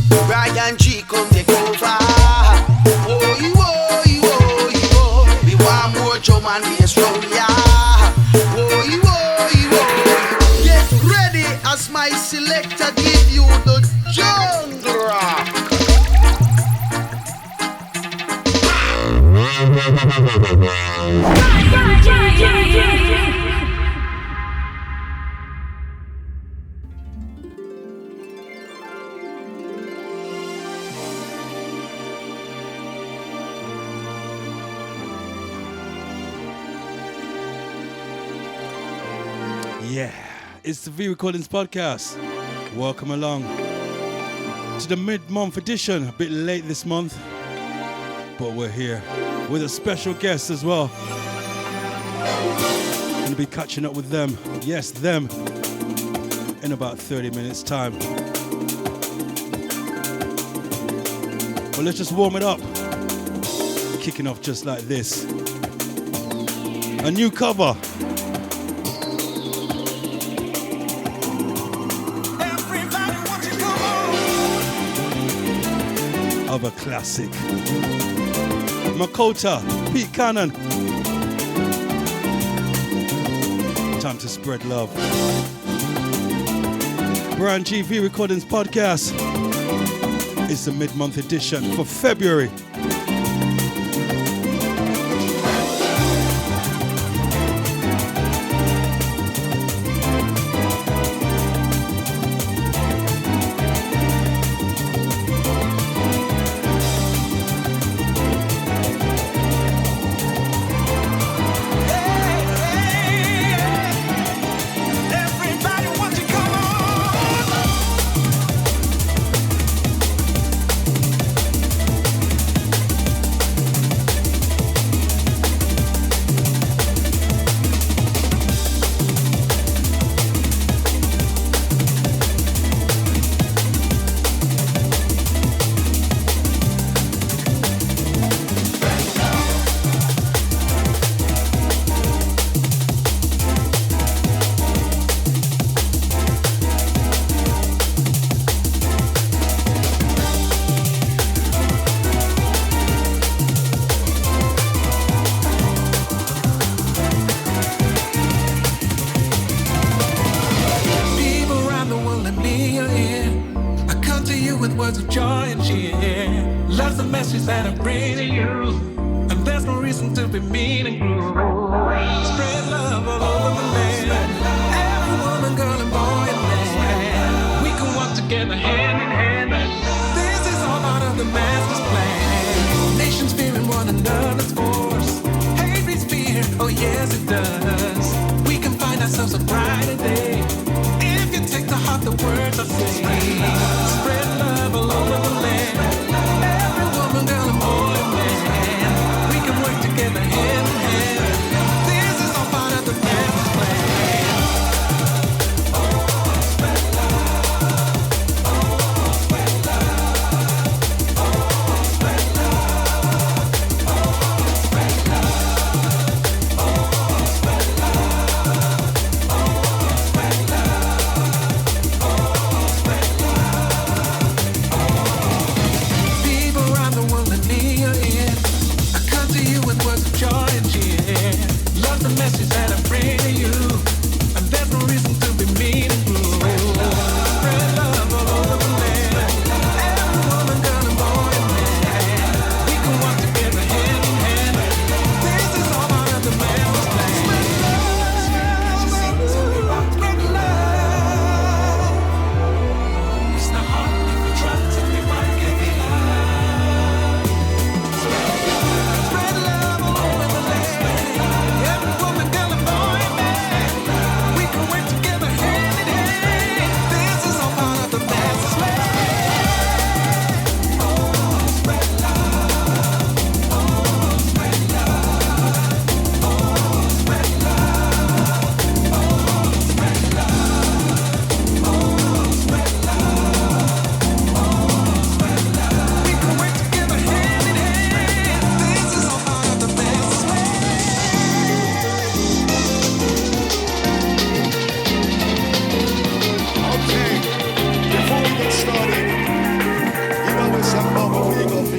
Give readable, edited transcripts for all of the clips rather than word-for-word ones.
Bryan G come take over. We want more drum and bass round ya. Get ready as my selector give you the jungle rock. Yeah, it's the V Recordings podcast. Welcome along to the mid-month edition. A bit late this month, but we're here with a special guest as well. Gonna be catching up with them. Yes, them. In about 30 minutes time. But let's just warm it up. Kicking off just like this. A new cover. Of a classic. Makoto, Pete Cannon. Time to spread love. Bryan GV Recordings podcast. It's the mid-month edition for February.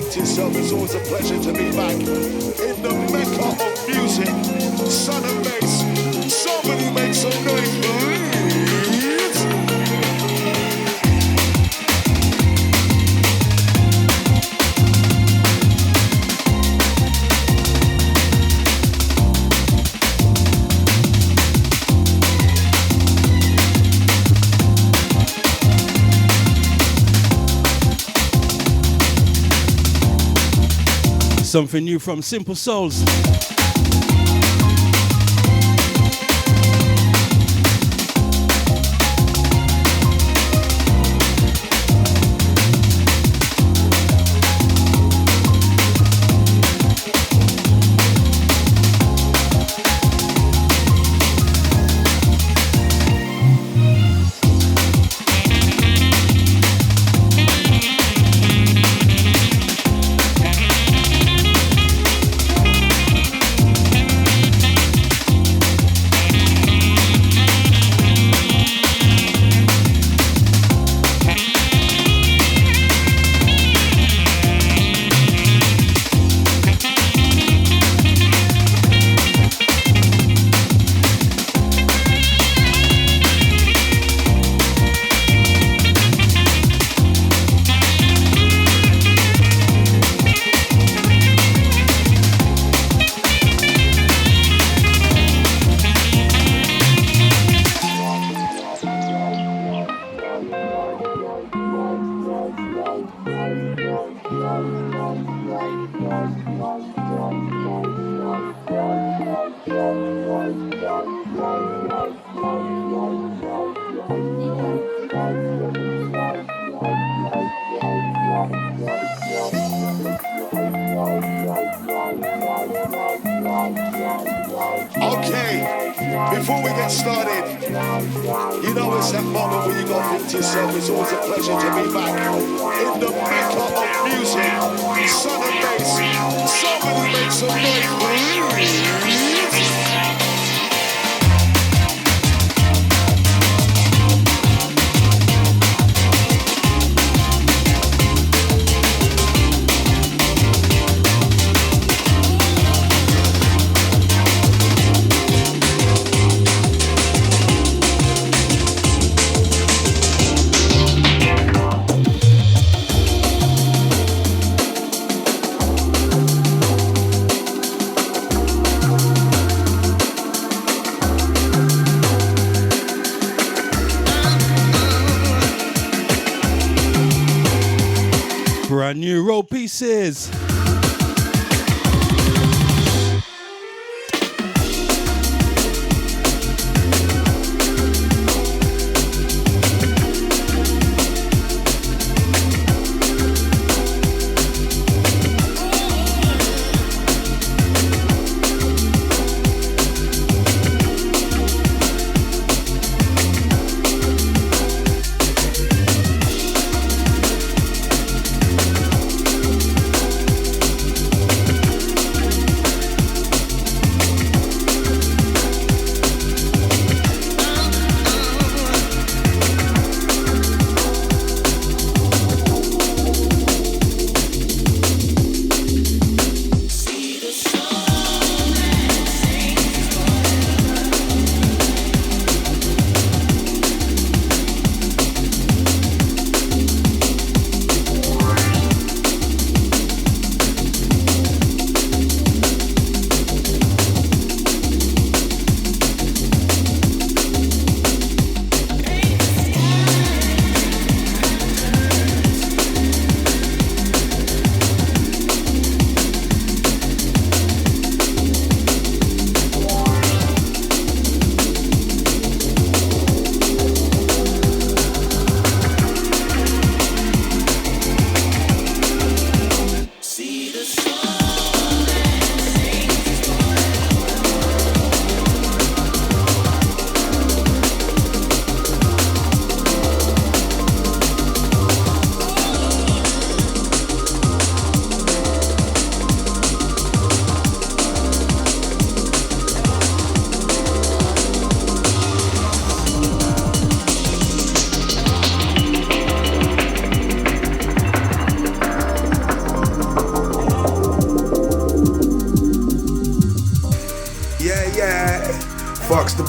think to yourself, it's always a pleasure to be back in the mecca of music, sun and bass. Somebody make some noise, please. Something new from Simple Souls. Before we get started, you know it's that moment where you gotta think to yourself, it's always a pleasure to be back in the mecca of music, sun and bass. Somebody make some noise, please. Brand new roll pieces.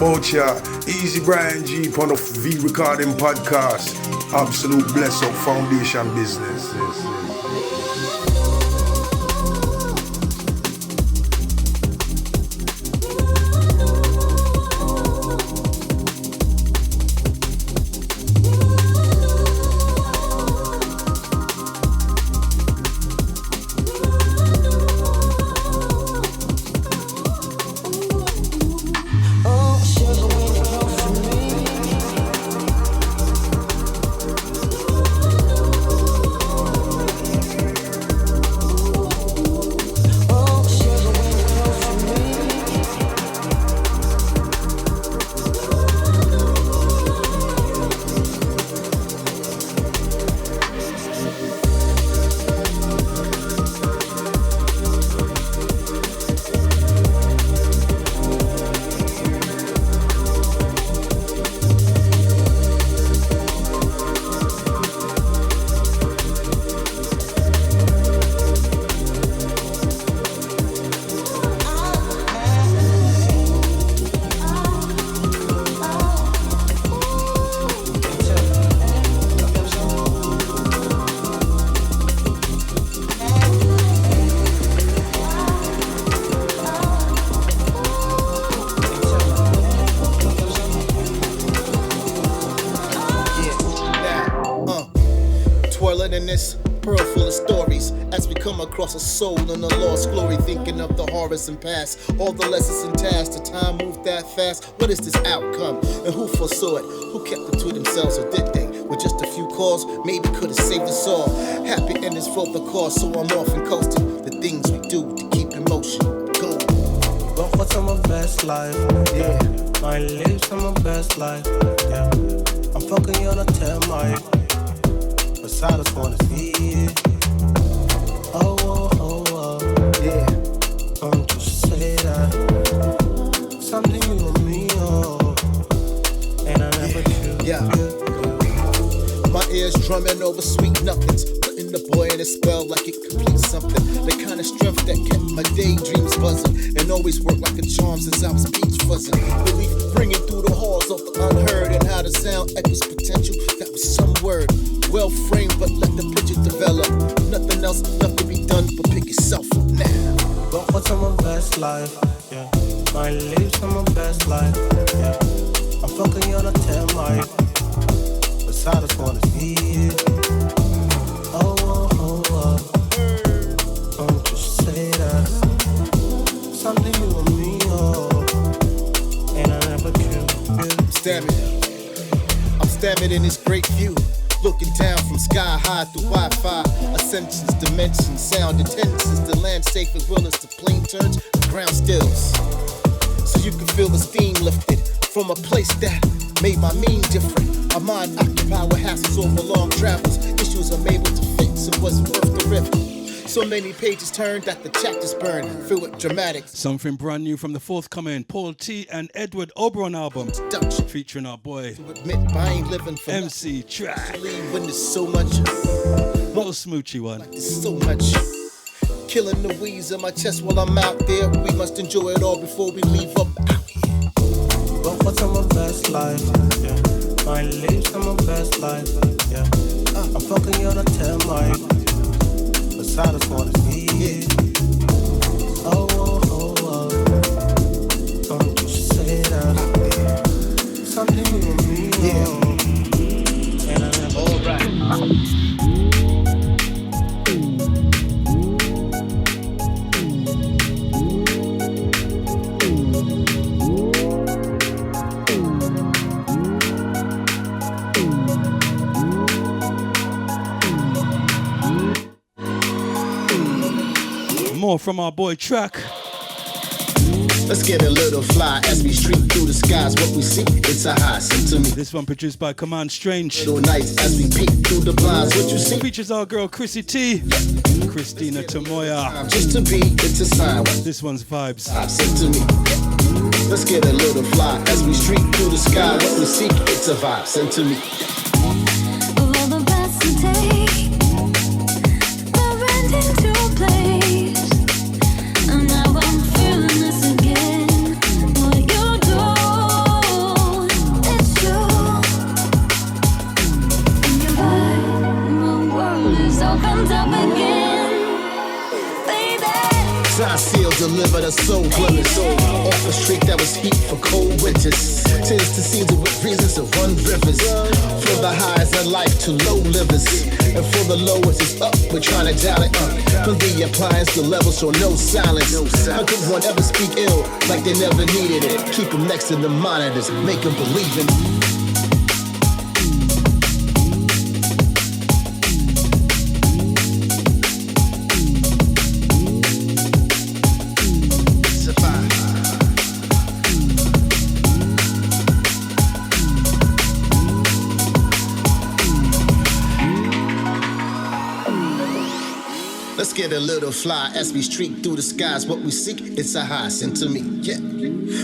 about ya. Easy Bryan G on the V Recording Podcast. Absolute bless up foundation business. Yes. Across a soul in a lost glory, thinking of the horrors and past, all the lessons and tasks. The time moved that fast. What is this outcome? And who foresaw it? Who kept it to themselves, or did they? With just a few calls, maybe could have saved us all. Happy endings for the cause, so I'm off and coasting. The things we do to keep in motion. Go. Go for some of best life. Yeah. Might live some of best life. Yeah. I'm fucking on a 10 mic. But I just wanna see it. Yeah. Don't you say that. Something you and me, and I never choose. Yeah. My ears drumming over sweet nothings, putting the boy in a spell like it completes something. The kind of strength that kept my daydreams buzzing, and always worked like a charm since I was peach fuzzing. Relief bringing through the halls of the unheard, and how the sound echoes potential. That was some word. Well framed, but let the picture develop. Nothing else left to be done, but pick yourself up now. Go for some of best life, yeah. Might live some of best life, yeah. I'm fucking on a 10 mic, but I just wanna see it. Don't you say that. Something you and me, and I never killed. I'm stamming in this great view. Looking down from sky high through Wi-Fi. Ascensions, dimensions, sound intentions. The land safe as well as the plane turns, the ground stills. So you can feel the steam lifted from a place that made my mean different. A mind occupied with hassles over long travels. Issues I'm able to fix, it wasn't worth the risk. So many pages turned that the chapters burned, filled with dramatic. Something brand new from the forthcoming Paul T and Edward Oberon album, featuring our boy to admit I ain't living for MC T.R.A.C. When there's so much, little smoochy one. Like there's so much. Killing the wheeze in my chest while I'm out there. We must enjoy it all before we leave up out here. Go for some of best life, yeah. Might live some of best life, yeah. I'm fucking on a 10 mic. I just wanna see it. Don't you say that. Something you and me, and I never. Alright. More from our boy T.R.A.C. Let's get a little fly as we streak through the skies. What we see, it's a high. Send to me. This one produced by Command Strange. Little nights as we peek through the blinds. What you see features our girl Chrissy T, Christina Tamayo. Just to be, it's a sign. This one's vibes. Send to me. Let's get a little fly as we streak through the sky. What we seek, it's a vibe. Send to me. All the best and take the rent into place. And now I'm feeling this again. What you do wound up again, baby. Sign seals deliver the soul glimmers. Off a street that was heat for cold winters. Tears to seasons with reasons to run rivers. For the highs of life to low livers. And for the lowest it's up, we're trying to dial it up. From the appliance to levels, so no silence. How could one ever speak ill like they never needed it? Keep them next to the monitors, make them believe in it. Let's get a little fly as we streak through the skies. What we seek, it's a high sent to me, yeah.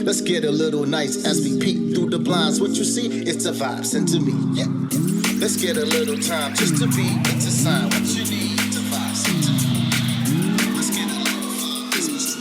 Let's get a little nice as we peek through the blinds. What you see, it's a vibe sent to me, yeah. Let's get a little time just to be, it's a sign. What you need, it's a vibe sent to me. Let's get a little fly as we see.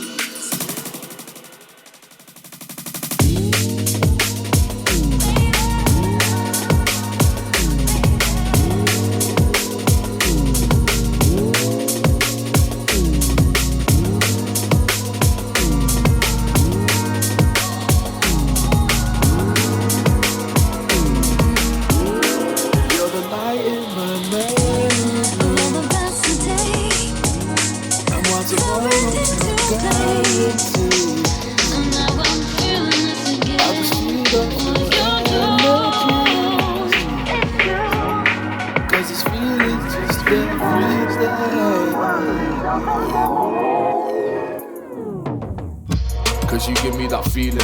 Cause you give me that feeling,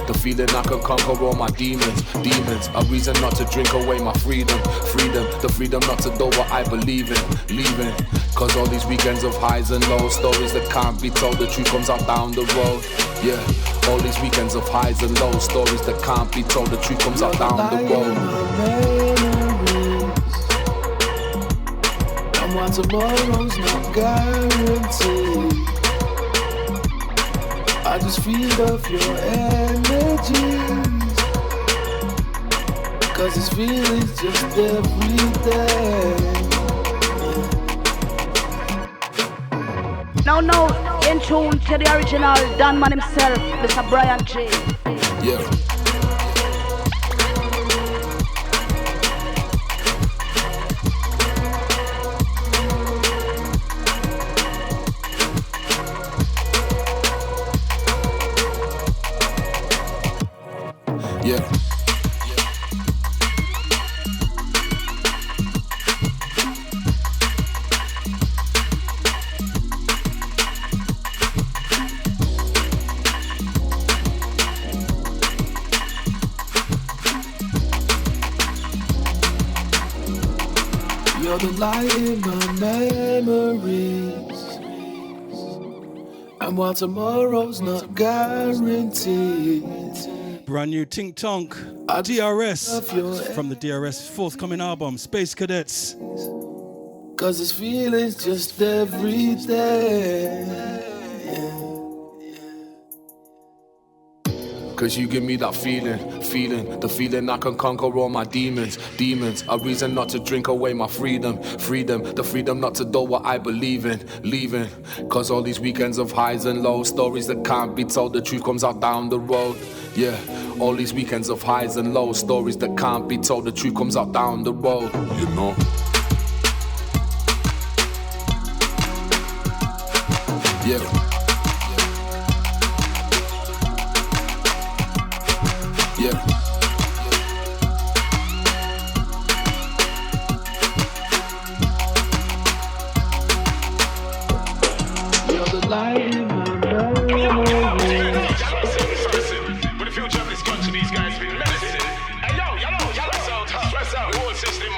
the feeling I can conquer all my demons, a reason not to drink away my freedom, the freedom not to do what I believe in, leaving. Cause all these weekends of highs and lows, stories that can't be told, the truth comes out down the road, yeah. All these weekends of highs and lows, stories that can't be told, the truth comes out down the road. And while tomorrow's not guaranteed, I just feed off your energies. Cause this feeling's just every day. No, in tune to the original Don Man himself, Mr. Bryan J. Yeah. You're the light in my memories. And while tomorrow's not guaranteed, brand new Tonk, T.R.A.C. from the T.R.A.C. forthcoming album, Space Cadets. Cause this feeling's just every day. Cause you give me that feeling, the feeling I can conquer all my demons, a reason not to drink away my freedom, the freedom not to do what I believe in, leaving. Cause all these weekends of highs and lows, stories that can't be told, the truth comes out down the road, yeah. All these weekends of highs and lows, stories that can't be told, the truth comes out down the road, you know. Yeah. Yeah. You're the light in my memory. But the future of this country, these guys been menacing. Hey, yo, stress out. War system.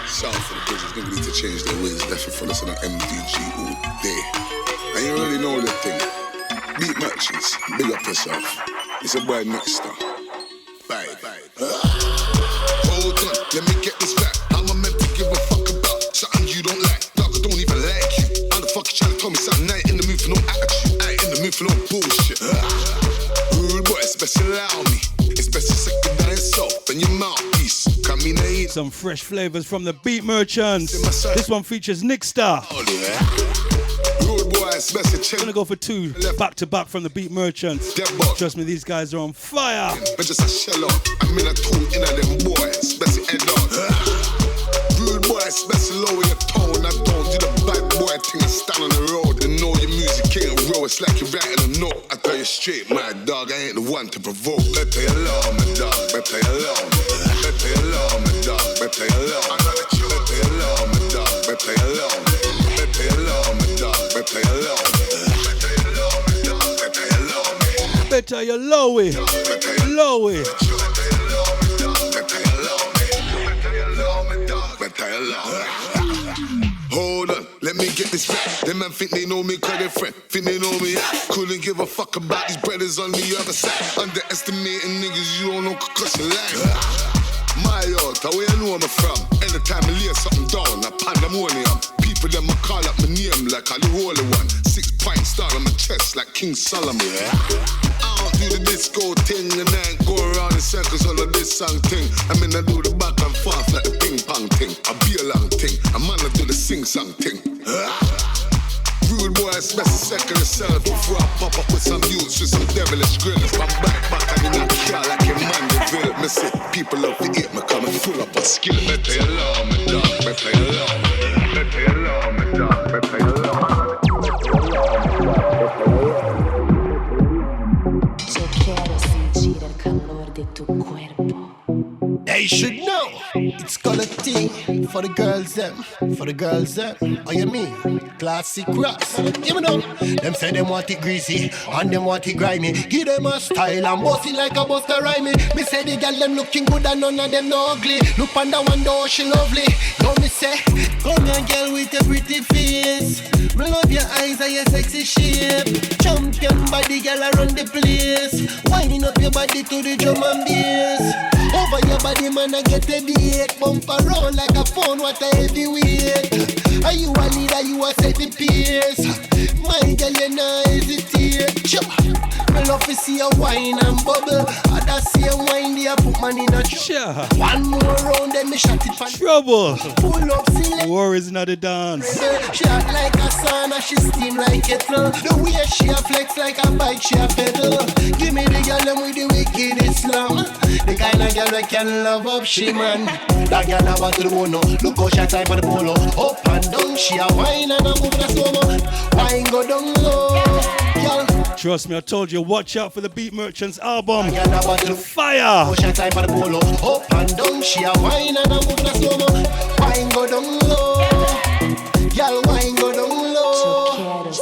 South for the bridges, nigga need to change their ways. Left for us on an MDG all day. And you already know that thing. Beat merchants, big up yourself. It's a boy next star. Bye. Hold on, let me get this back. I'm meant to give a fuck about something you don't like. Dog, I don't even like you. How the fuck you trying to tell me something? I ain't in the mood for no attitude. I ain't in the mood for no bullshit. Rude boy, it's best to allow me. It's best to second down yourself and your mouthpiece. Cause I mean, I ain't Some fresh flavors from the Beat Merchants. This one features Nick Star. Gonna go for two back to back from the Beat Merchants. Trust me, these guys are on fire. Just a shell up. I'm in a tune in a them boys. Best head on. Rude boys, best lower your tone. I don't do the bad boy thing and stand on the road. And know your music ain't raw. It's like you're writing a note. I tell you straight, my dog, I ain't the one to provoke. Better you love me, dog. Better you love me. Better you love me, dog. Better you love me. Better you love me, dog. Better you love me. Better you love me, dog. Better you love me. Better you low it. Low it. Hold on, let me get this right. Them man think they know me cause they're friend. Think they know me, I couldn't give a fuck about these brothers on the other side. Underestimating niggas you don't know cause you lying. My out, where you know me from? Anytime I lay something down, I pandemonium. People them I call up my name like I the holy one. 6 points star on my chest like King Solomon. I don't do the disco thing and I go around in circles on this song thing. I mean I do the back and forth like the ping pong thing. I be a long thing, a man I do the sing song thing. Rude boy, I spend a second itself before I pop up with some youths with some devilish grills. I'm back and in a car like a man deville. Me say people love to eat me coming full up of skill. Better you love me, dog. Better you love me. Better you love me, dog. Better you love me. They should know it's quality for the girls them, for the girls them. Oh you mean classic rocks? Give me know. Them say them want it greasy and them want it grimy. Give them a style and boss it like a buster rhyme. Me say the girl them looking good and none of them no ugly. Look on the one door she lovely. Know me say come here girl with a pretty face. Me love your eyes and your sexy shape. Champion body girl around the place. Winding up your body to the drum and bass. Over your body, man, I get a date. Bump around like a phone, what a heavyweight. Are you a leader, you a set the pace. My girl, you not hesitate. Me love to see a wine and bubble. Other see a wine, they put man in a Sure. One more round, then me shot it for Trouble. Pull up, see War is not a dance. she hot like a sauna, she steam like kettle. The way she a flex like a bike, she a pedal. Give me the girl them with the wicked Islam. The kind of girl that can love up she man. That girl have a to the bone. Look how she type on the polo. Up and down, she a wine and a move the slow-mo. Wine go down low, girl. Trust me, I told you, watch out for the Beat Merchants album. Fire! Up and down, she a wine and a move the slow-mo. Wine go down low, girl, wine go down low.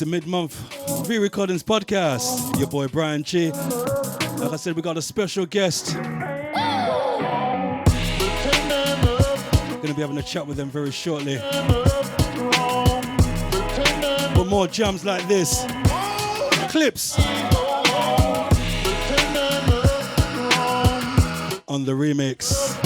The mid-month V-Recordings podcast. Your boy Bryan G. Like I said, we got a special guest. Gonna be having a chat with them very shortly. But more jams like this. Clipz on the remix.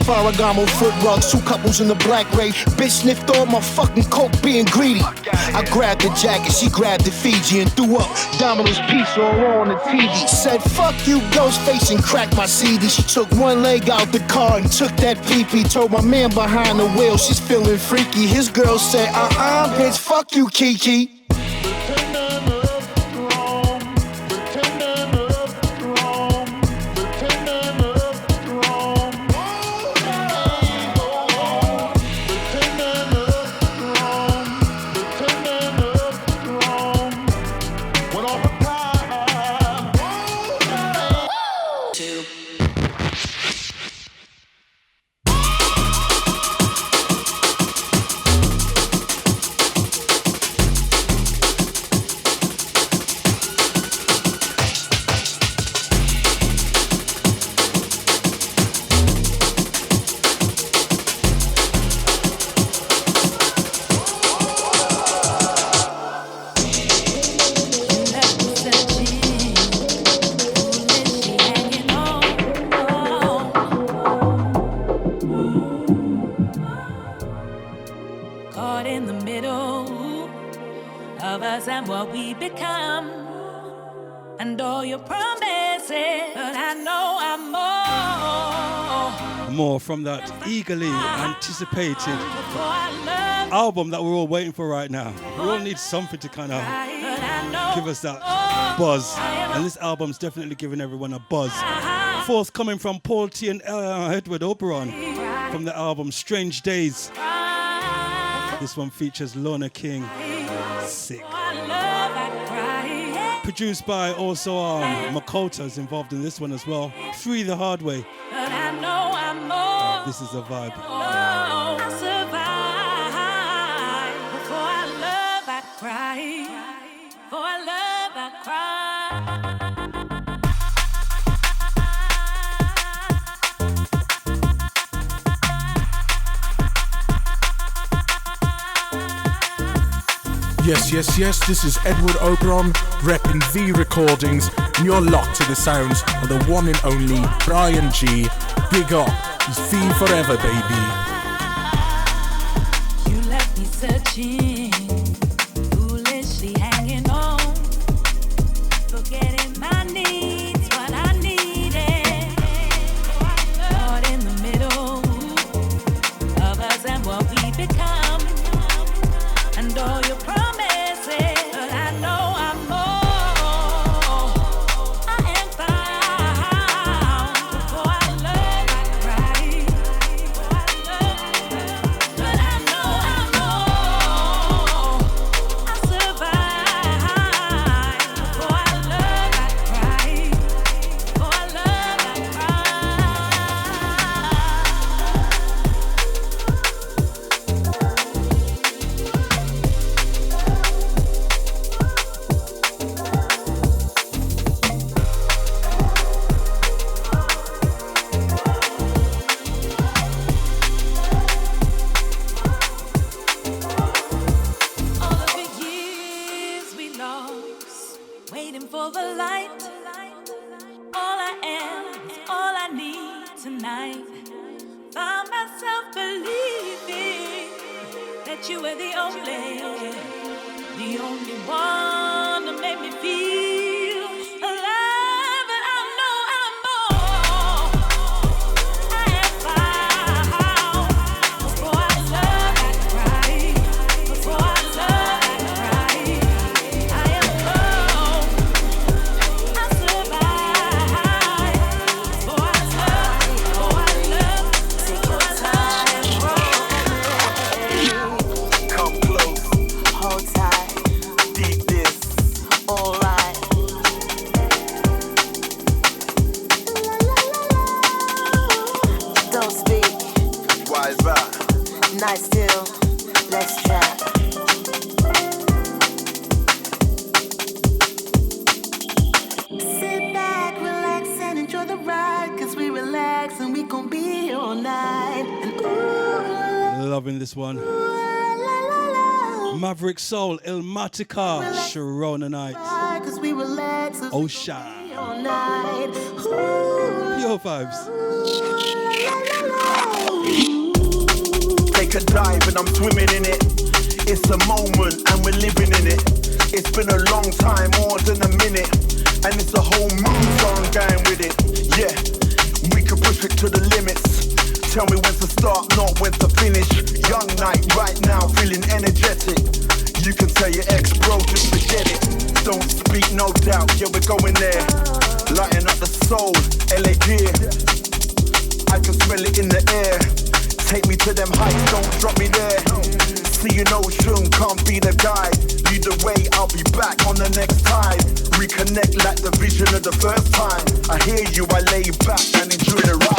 Ferragamo foot rugs, 2 couples in the black ray. Bitch sniffed all my fucking coke being greedy. I grabbed the jacket, she grabbed the Fiji and threw up Domino's pizza all on the TV. Said fuck you Ghostface and cracked my CD. She took one leg out the car and took that pee-pee. Told my man behind the wheel she's feeling freaky. His girl said bitch fuck you Kiki. From that eagerly anticipated album that we're all waiting for right now. We all need something to kind of give us that buzz, and this album's definitely giving everyone a buzz. Forthcoming from Paul T and Edward Oberon from the album Strange Days. This one features Lorna King. Sick. Produced by also Makoto is involved in this one as well. Free the Hard Way. This is a vibe. I survive. For I love, I cry. For I love, I Yes, this is Edward Oberon, repping V Recordings, and you're locked to the sounds of the one and only Bryan G. Big up. It's V forever, baby. You left me searching, foolishly hanging on, forgetting my needs, what I needed. Caught in the middle of us and what we become, and all your promises, but I know I'm more. I am found. Before I love, I cry. But I know I'm more. I survive. Before I love, I cry. Before I love, I all of the years we lost, waiting for the light. All I am is all I need tonight. Found myself believing that you were the only one to make me feel alive. But I know I'm more. I am found. Before I love, I cry. Before I love, I cry. I am alone. I survive. Before I love, before I love, before I love. Come close, hold tight, deep this, alright. loving this one. Maverick Soul, Illmatika, Sherona Night, Oshun, Pure Vibes. Take a dive and I'm swimming in it. It's a moment and we're living in it. It's been a long time, more than a minute. And it's a whole mood, so I'm going with it. Yeah, we can push it to the limits. Tell me when to start, not when to finish. Young night right now, feeling energetic. You can tell your ex bro, just forget it. Don't speak, no doubt, yeah we're going there. Lighten up the soul, LA gear. I can smell it in the air. Take me to them heights, don't drop me there. See you know Oshun, can't be the guy. Lead the way, I'll be back on the next tide. Reconnect like the vision of the first time. I hear you, I lay back and enjoy the ride.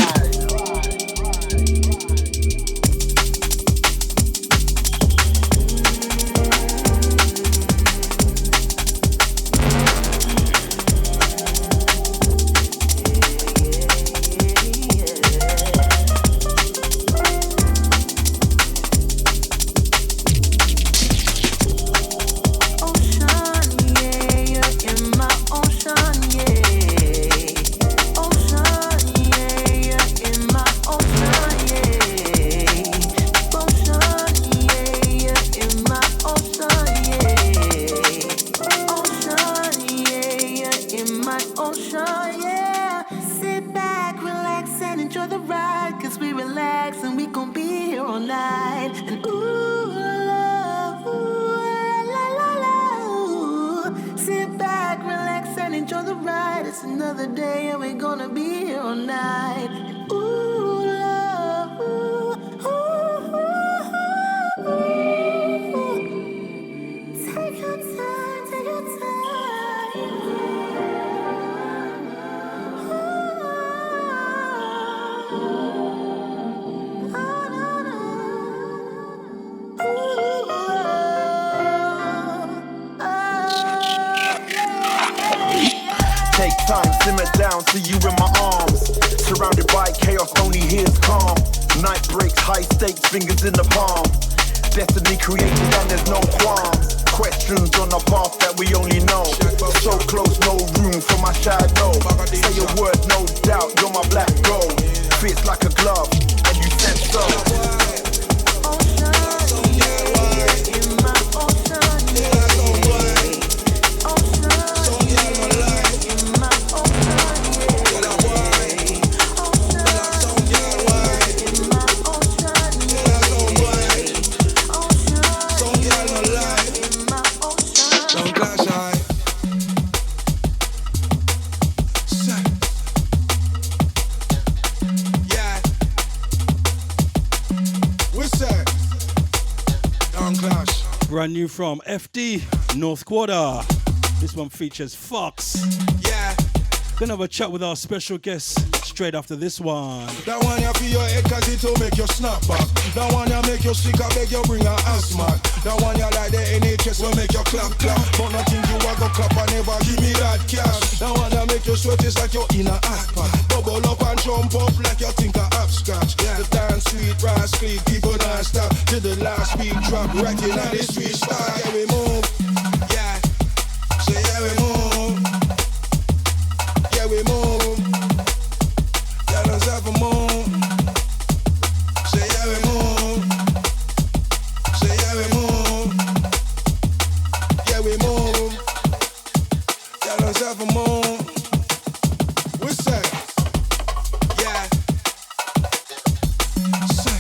See you in my arms, surrounded by chaos, only here's calm. Night breaks, high stakes, fingers in the palm. Destiny created and there's no qualms. Questions on a path that we only know. So close, no room for my shadow. Say a word, no doubt, you're my black gold. Fits like a glove, and you said so. Brand new from FD, North Quarter. This one features Fox. Yeah. Gonna have a chat with our special guest straight after this one. That one you feel your head cause it'll make you snap back. That one you make you sick, I beg you bring a asthma. That one you like the NHS will make you clap clap. But nothing you want go clap and never give me that cash. That one you make you sweat is like you're in a act. Bubble up and jump up like you think of upscotch. The dance sweet, rise clean, people don't stop. Till the last beat drop, right in on the street style. Yeah we move, yeah. Say yeah we move. Yeah we move. Yeah let's have a move. Say yeah we move. Say yeah we move. Yeah we move. Yeah let's have a move. What's that? Yeah. Say.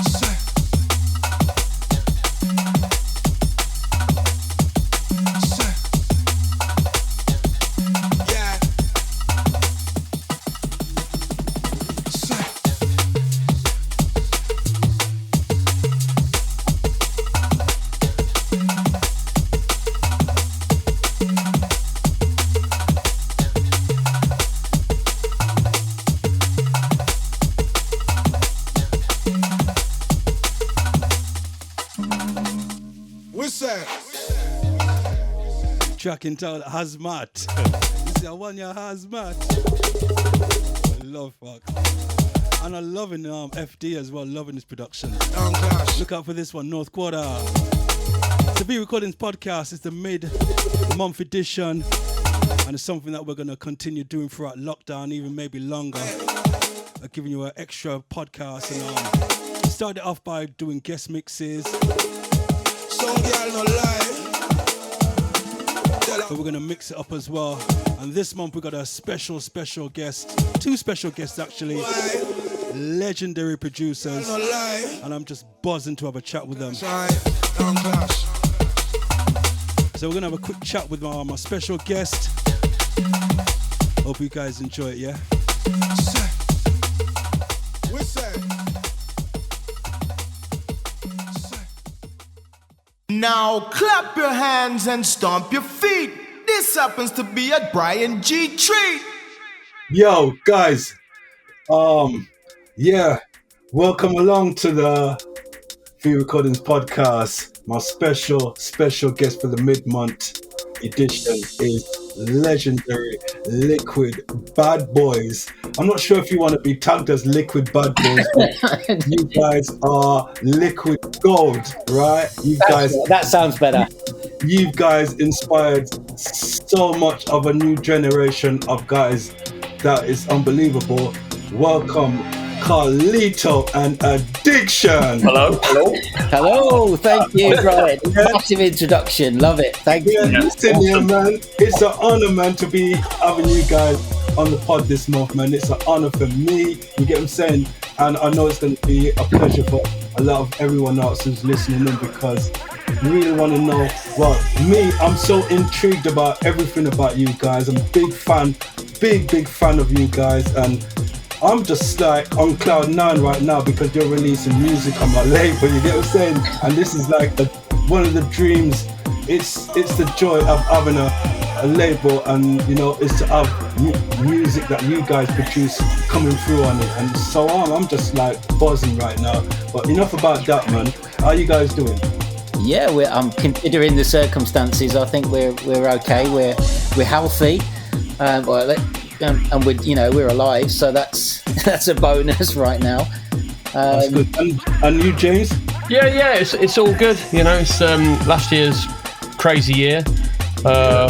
Say. Say. Yeah. Say. What's that? Track entitled Hazmat. You see, I want your Hazmat. love fuck. And I'm loving FD as well, loving this production. Look out for this one, North Quarter. The V Recordings podcast is the mid-month edition, and it's something that we're going to continue doing throughout lockdown, even maybe longer. Giving you an extra podcast, and started off by doing guest mixes. But we're going to mix it up as well. And this month we got a special guest, 2 special guests actually, legendary producers, and I'm just buzzing to have a chat with them. So we're going to have a quick chat with my special guest. Hope you guys enjoy it, yeah? Now clap your hands and stomp your feet. This happens to be a Bryan G treat. Yo, guys. Welcome along to the V Recordings podcast. My special guest for the mid-month edition is legendary Liquid Bad Boys. I'm not sure if you want to be tagged as Liquid Bad Boys, but you guys are Liquid Gold, right? That sounds better. You guys inspired so much of a new generation of guys that is unbelievable. Welcome, Carlito and Addiction. Hello. Thank you, Bryan. Massive introduction. Love it. Thank you. Listen here, man. It's an honor, man, to be having you guys on the pod this month, man. It's an honor for me. You get what I'm saying? And I know it's going to be a pleasure for a lot of everyone else who's listening in, because you really want to know. Well, me, I'm so intrigued about everything about you guys. I'm a big fan of you guys, and I'm just like on cloud 9 right now because you're releasing music on my label, you get what I'm saying? And this is like one of the dreams. It's the joy of having a label, and you know, it's to have music that you guys produce coming through on it, and so on. I'm just like buzzing right now. But enough about that, man. How you guys doing? Yeah, I'm considering the circumstances. I think we're okay. We're healthy. And we're alive, so that's a bonus right now. That's good. And you, James? Yeah, it's all good. You know, it's last year's crazy year. Year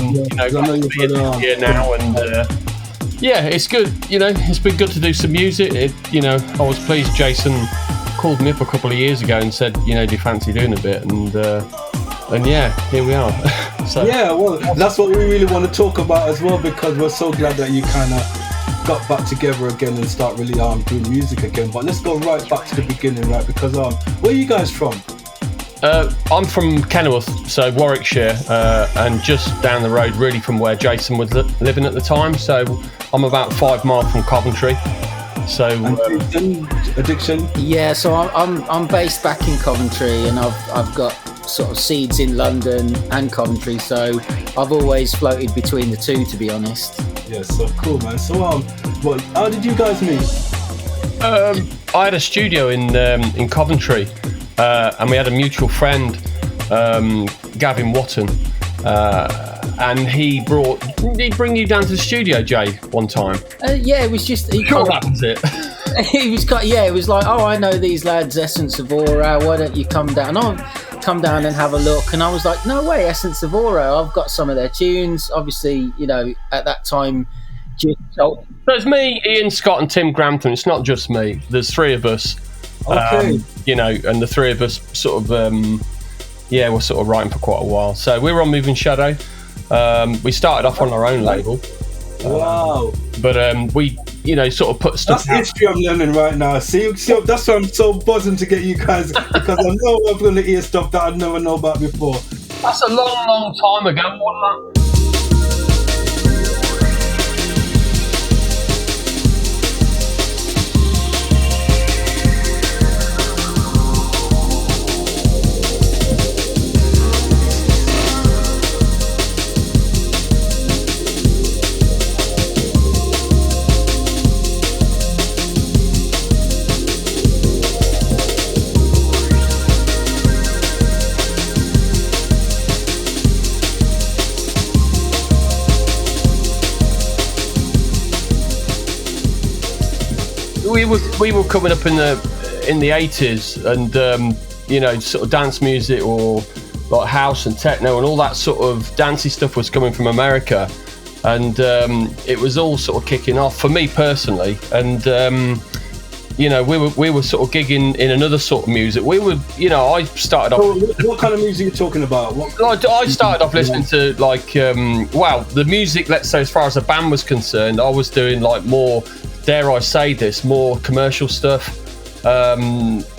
now, and it's good. You know, it's been good to do some music. I was pleased. Jason called me up a couple of years ago and said, do you fancy doing a bit? And here we are. So. Yeah, well, that's what we really want to talk about as well, because we're so glad that you kind of got back together again and start really doing music again. But let's go right back to the beginning, right? Because where are you guys from? I'm from Kenilworth, so Warwickshire, and just down the road really from where Jason was living at the time. So I'm about 5 miles from Coventry. So Addiction? Yeah, so I'm based back in Coventry, and I've got sort of seeds in London and Coventry, so I've always floated between the two, to be honest. Yeah, so cool, man. So how did you guys meet? I had a studio in Coventry, and we had a mutual friend, Gavin Watton, and he did he bring you down to the studio, Jay, one time? Yeah, it was just that was it. It was like, I know these lads, Essence of Aura, why don't you come down? Come down and have a look. And I was like, no way, Essence of Aura, I've got some of their tunes. Obviously, at that time, so it's me, Ian Scott and Tim Grampton. It's not just me, there's 3 of us. Okay. And the 3 of us sort of we're sort of writing for quite a while. So we were on Moving Shadow. We started off on our own label. Wow. But we sort of put stuff. That's history I'm learning right now. See, that's why I'm so buzzing to get you guys, because I know I'm going to hear stuff that I never know about before. That's a long time ago, wasn't that? were coming up in the 80s, and you know, sort of dance music or like house and techno and all that sort of dancey stuff was coming from America, and it was all sort of kicking off for me personally. And you know, we were sort of gigging in another sort of music. We were, you know, I started off. What kind of music are you talking about? I started off listening to like, well, the music. Let's say, as far as the band was concerned, I was doing like more, dare I say this, more commercial stuff.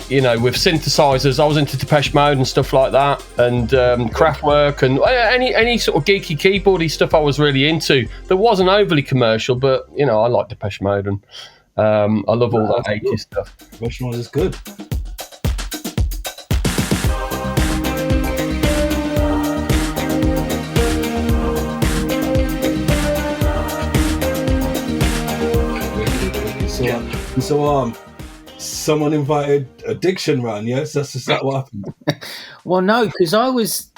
You know, with synthesizers. I was into Depeche Mode and stuff like that, and Kraftwerk, and any sort of geeky keyboardy stuff I was really into. That wasn't overly commercial, but you know, I like Depeche Mode, and I love all that 80s stuff. Depeche Mode is good. So someone invited Addiction round, yes? That's exactly what happened. Well, no, because I was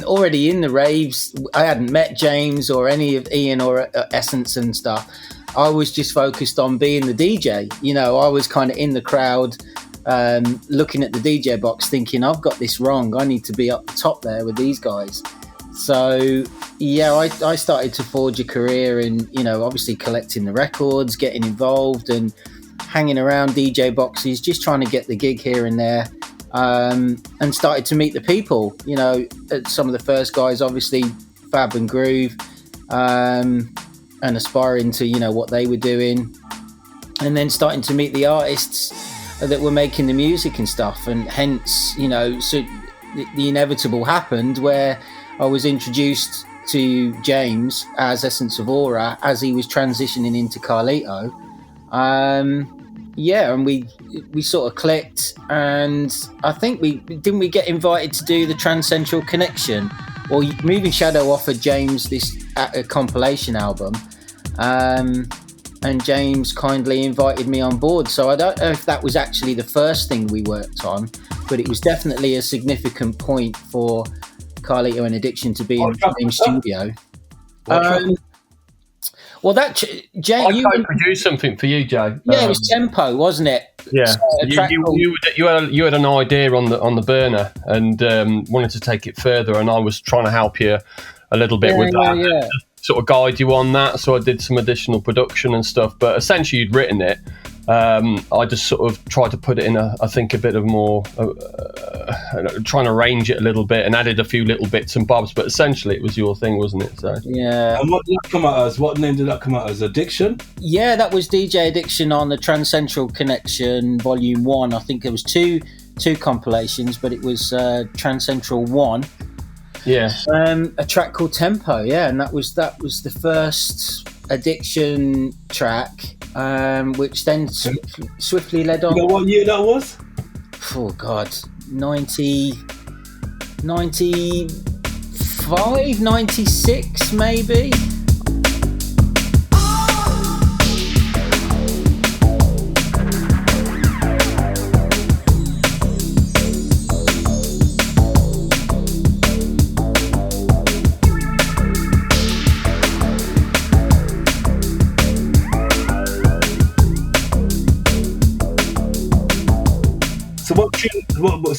already in the raves. I hadn't met James or any of Ian or Essence and stuff. I was just focused on being the DJ. You know, I was kind of in the crowd, looking at the DJ box, thinking, I've got this wrong. I need to be up the top there with these guys. So, yeah, I started to forge a career in, you know, obviously collecting the records, getting involved and hanging around DJ boxes, just trying to get the gig here and there, and started to meet the people. You know, some of the first guys, obviously, Fab and Groove, and aspiring to, you know, what they were doing. And then starting to meet the artists that were making the music and stuff. And hence, you know, so the inevitable happened where I was introduced to James as Essence of Aura as he was transitioning into Carlito. Yeah, and we sort of clicked, and I think we get invited to do the Transcentral Connection. Well, Moving Shadow offered James this compilation album, and James kindly invited me on board. So I don't know if that was actually the first thing we worked on, but it was definitely a significant point for Carlito and Addiction to be in the same studio. Well, that Jay, I produced something for you, Jay. Yeah, it was Tempo, wasn't it? Yeah, you had an idea on the burner and wanted to take it further, and I was trying to help you a little bit with that. Yeah. Sort of guide you on that, so I did some additional production and stuff. But essentially, you'd written it. I just sort of tried to put it in I think a bit of more, trying to arrange it a little bit and added a few little bits and bobs. But essentially, it was your thing, wasn't it? So yeah. And what did that come out as? What name did that come out as? Addiction? Yeah, that was DJ Addiction on the Transcentral Connection Volume 1. I think there was two compilations, but it was Transcentral 1. Yeah. A track called Tempo, yeah, and that was the first Addiction track, which then swiftly led on. You know what year that was? Oh God, 95, 96 maybe.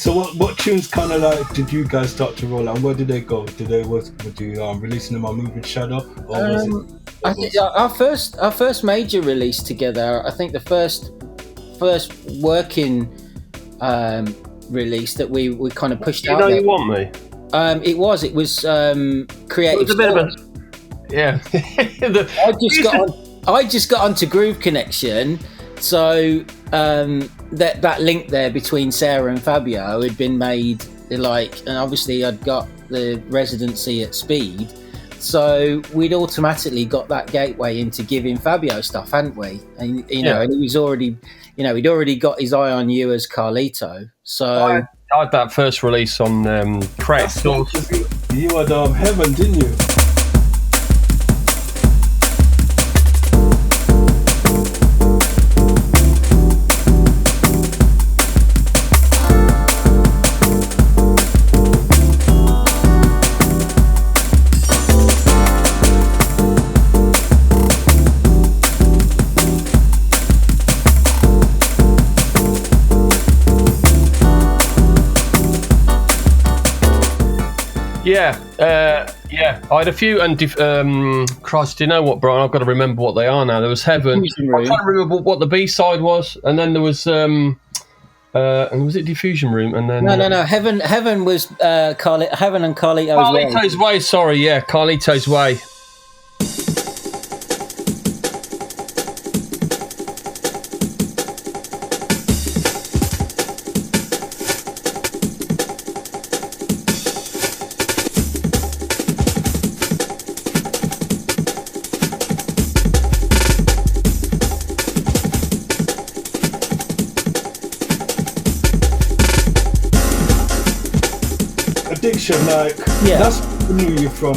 What tunes kind of like did you guys start to roll out? And where did they go? Were you releasing them on Moving Shadow? Or was it? I think our first major release together. I think the first working release that we kind of pushed out. You want me? It was Creative. It was a bit of a yeah. I just got onto Groove Connection, so that link there between Sarah and Fabio had been made, and obviously I'd got the residency at Speed, so we'd automatically got that gateway into giving Fabio stuff, hadn't we? And and he was already, he'd already got his eye on you as Carlito. So I had that first release on Creative Source. You had Heaven, didn't you? Yeah. I had a few, and Christ, do you know what, Brian? I've got to remember what they are now. There was Heaven. I can't remember what the B-side was, and then there was and was it Diffusion Room? And then no. Heaven was Heaven and Carlito's Way. Sorry, yeah, Carlito's Way. Addiction, like, that's where I knew you from,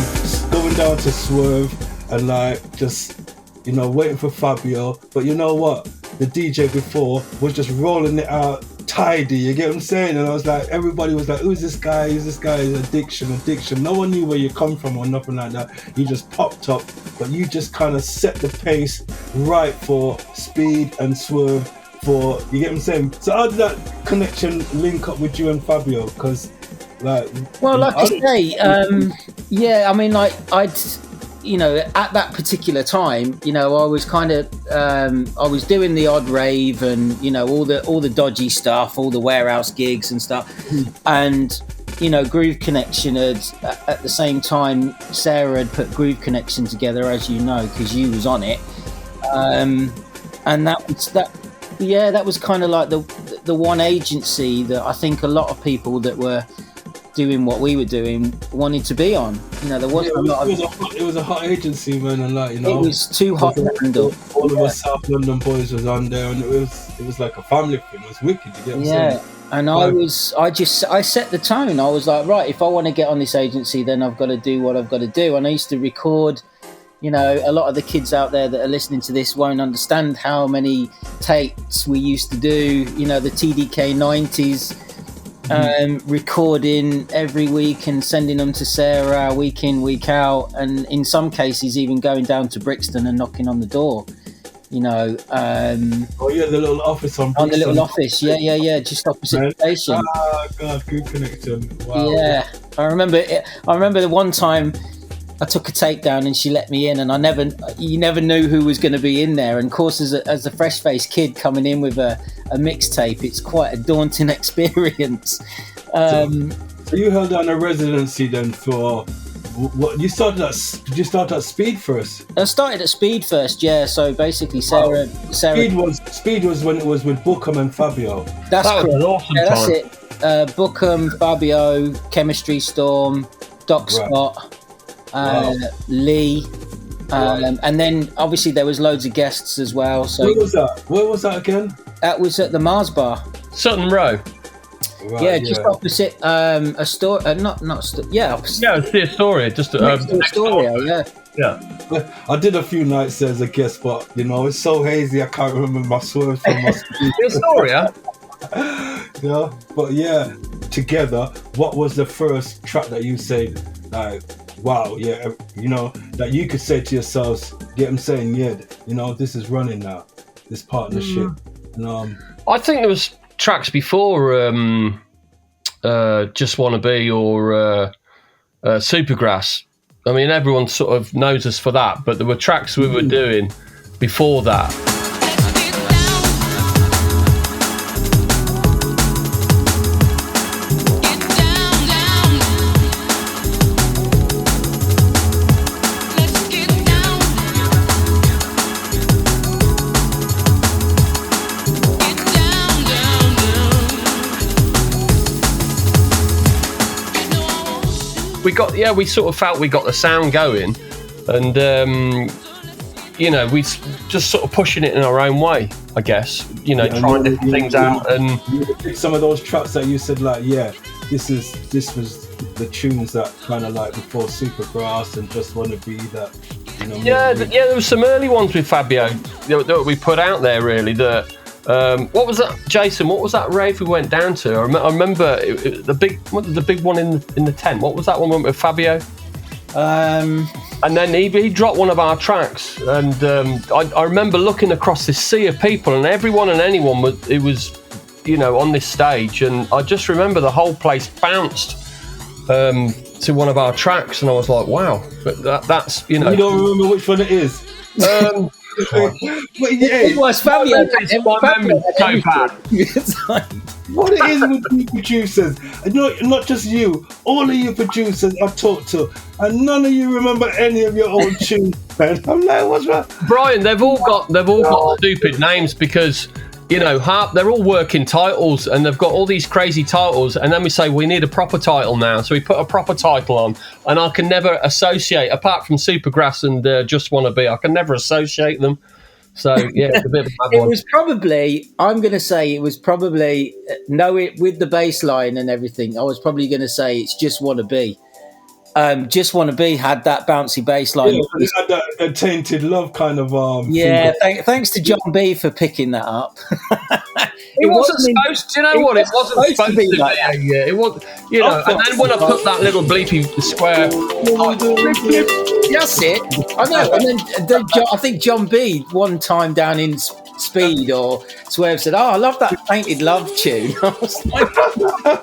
going down to Swerve and like just, you know, waiting for Fabio. But you know what, the DJ before was just rolling it out tidy, you get what I'm saying? And I was like, everybody was like, who's this guy? Addiction. No one knew where you come from or nothing like that. You just popped up, but you just kind of set the pace right for Speed and Swerve for, you get what I'm saying? So how did that connection link up with you and Fabio? Because like I say, I mean, like, I'd, you know, at that particular time, you know, I was kind of, I was doing the odd rave and, you know, all the dodgy stuff, all the warehouse gigs and stuff, and, you know, Groove Connection had, at the same time, Sarah had put Groove Connection together, as you know, because you was on it, and that was kind of like the one agency that I think a lot of people that were doing what we were doing wanted to be on. You know, there wasn't a lot of... It was a hot agency, man, and like, you know, it was too hot to handle. All of us South London boys was on there, and it was like a family thing. It was wicked, you get what I'm saying? And I set the tone. I was like, right, if I want to get on this agency, then I've got to do what I've got to do. And I used to record, you know, a lot of the kids out there that are listening to this won't understand how many tapes we used to do, you know, the TDK 90s, recording every week and sending them to Sarah week in, week out, and in some cases even going down to Brixton and knocking on the door, you know. The little office on the little office, just opposite the station. Oh God, good connection. Wow. Yeah, I remember the one time I took a takedown and she let me in, and you never knew who was going to be in there. And of course, as a fresh-faced kid coming in with a mixtape, it's quite a daunting experience. So you held down a residency then for what? You started at? Did you start at Speed first? I started at Speed first, yeah. So basically, Sarah. Speed was when it was with Bookham and Fabio. That was an awesome time. That's it. Bookham, Fabio, Chemistry Storm, Doc Spot. Lee, and then obviously there was loads of guests as well. So Where was that again? That was at the Mars Bar, Sutton Row. Right, just opposite Astoria. Opposite. Yeah, it's the Astoria. Just next to Astoria. Yeah. I did a few nights there as a guest, but you know, it's so hazy I can't remember my swerves from my Speed. The Astoria. Yeah, but yeah, together. What was the first track that you said, like, wow, yeah, you know, that you could say to yourselves, get them saying, yeah, you know, this is running now, this partnership. And, I think there was tracks before Just Wanna Be or Supergrass. I mean, everyone sort of knows us for that, but there were tracks we were doing before that. We sort of felt we got the sound going, and you know, we just sort of pushing it in our own way, I guess. You know, trying different things out, and some of those tracks that you said, like, yeah, this was the tunes that kind of like before Supergrass and Just Wanna Be, that, you know. There was some early ones with Fabio that we put out there, really. That what was that, Jason? What was that rave we went down to? I remember the big one in the tent. What was that one we went with Fabio? And then he dropped one of our tracks, and I remember looking across this sea of people, and everyone and anyone was, you know, on this stage, and I just remember the whole place bounced to one of our tracks, and I was like, wow. But that's You don't remember which one it is? It was family. My memory's so bad. What it is with you producers, and not just you, all of you producers I've talked to, and none of you remember any of your old tunes, man. I'm like, what's wrong? Brian, they've all got stupid names because, you know, they're all working titles, and they've got all these crazy titles, and then we say we need a proper title now, so we put a proper title on, and I can never associate, apart from Supergrass and Just Wanna Be, I can never associate them. So yeah, it's a bit of a bad one. It was probably, I'm going to say, with the bass line and everything, I was probably going to say it's Just Wanna Be. Just Wanna Be had that bouncy bass line. Yeah, it had that tainted love kind of thanks to John B for picking that up. It wasn't supposed to, you know what? It wasn't supposed to be like that. Yeah, it was, you know. And then when I put that little bleepy square, that's it. I know. And then I think John B one time down in Speed or Swerve said, "Oh, I love that Tainted Love tune." I was like, I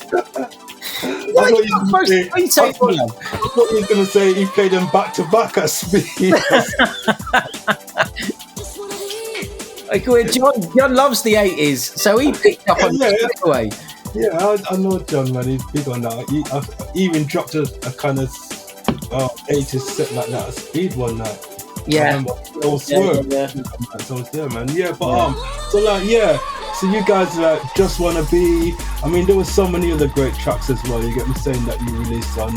thought you were going to say he played them back to back at Speed. Like, John loves the 80s, so he picked up on it anyway. Yeah, I know John, man. He's big on that. He even dropped a kind of 80s set like that at Speed one night. Yeah. Swerve. Yeah. So I was there, man. Yeah, but so you guys Just Wanna Be. I mean, there were so many other great tracks as well. You get me saying that you released on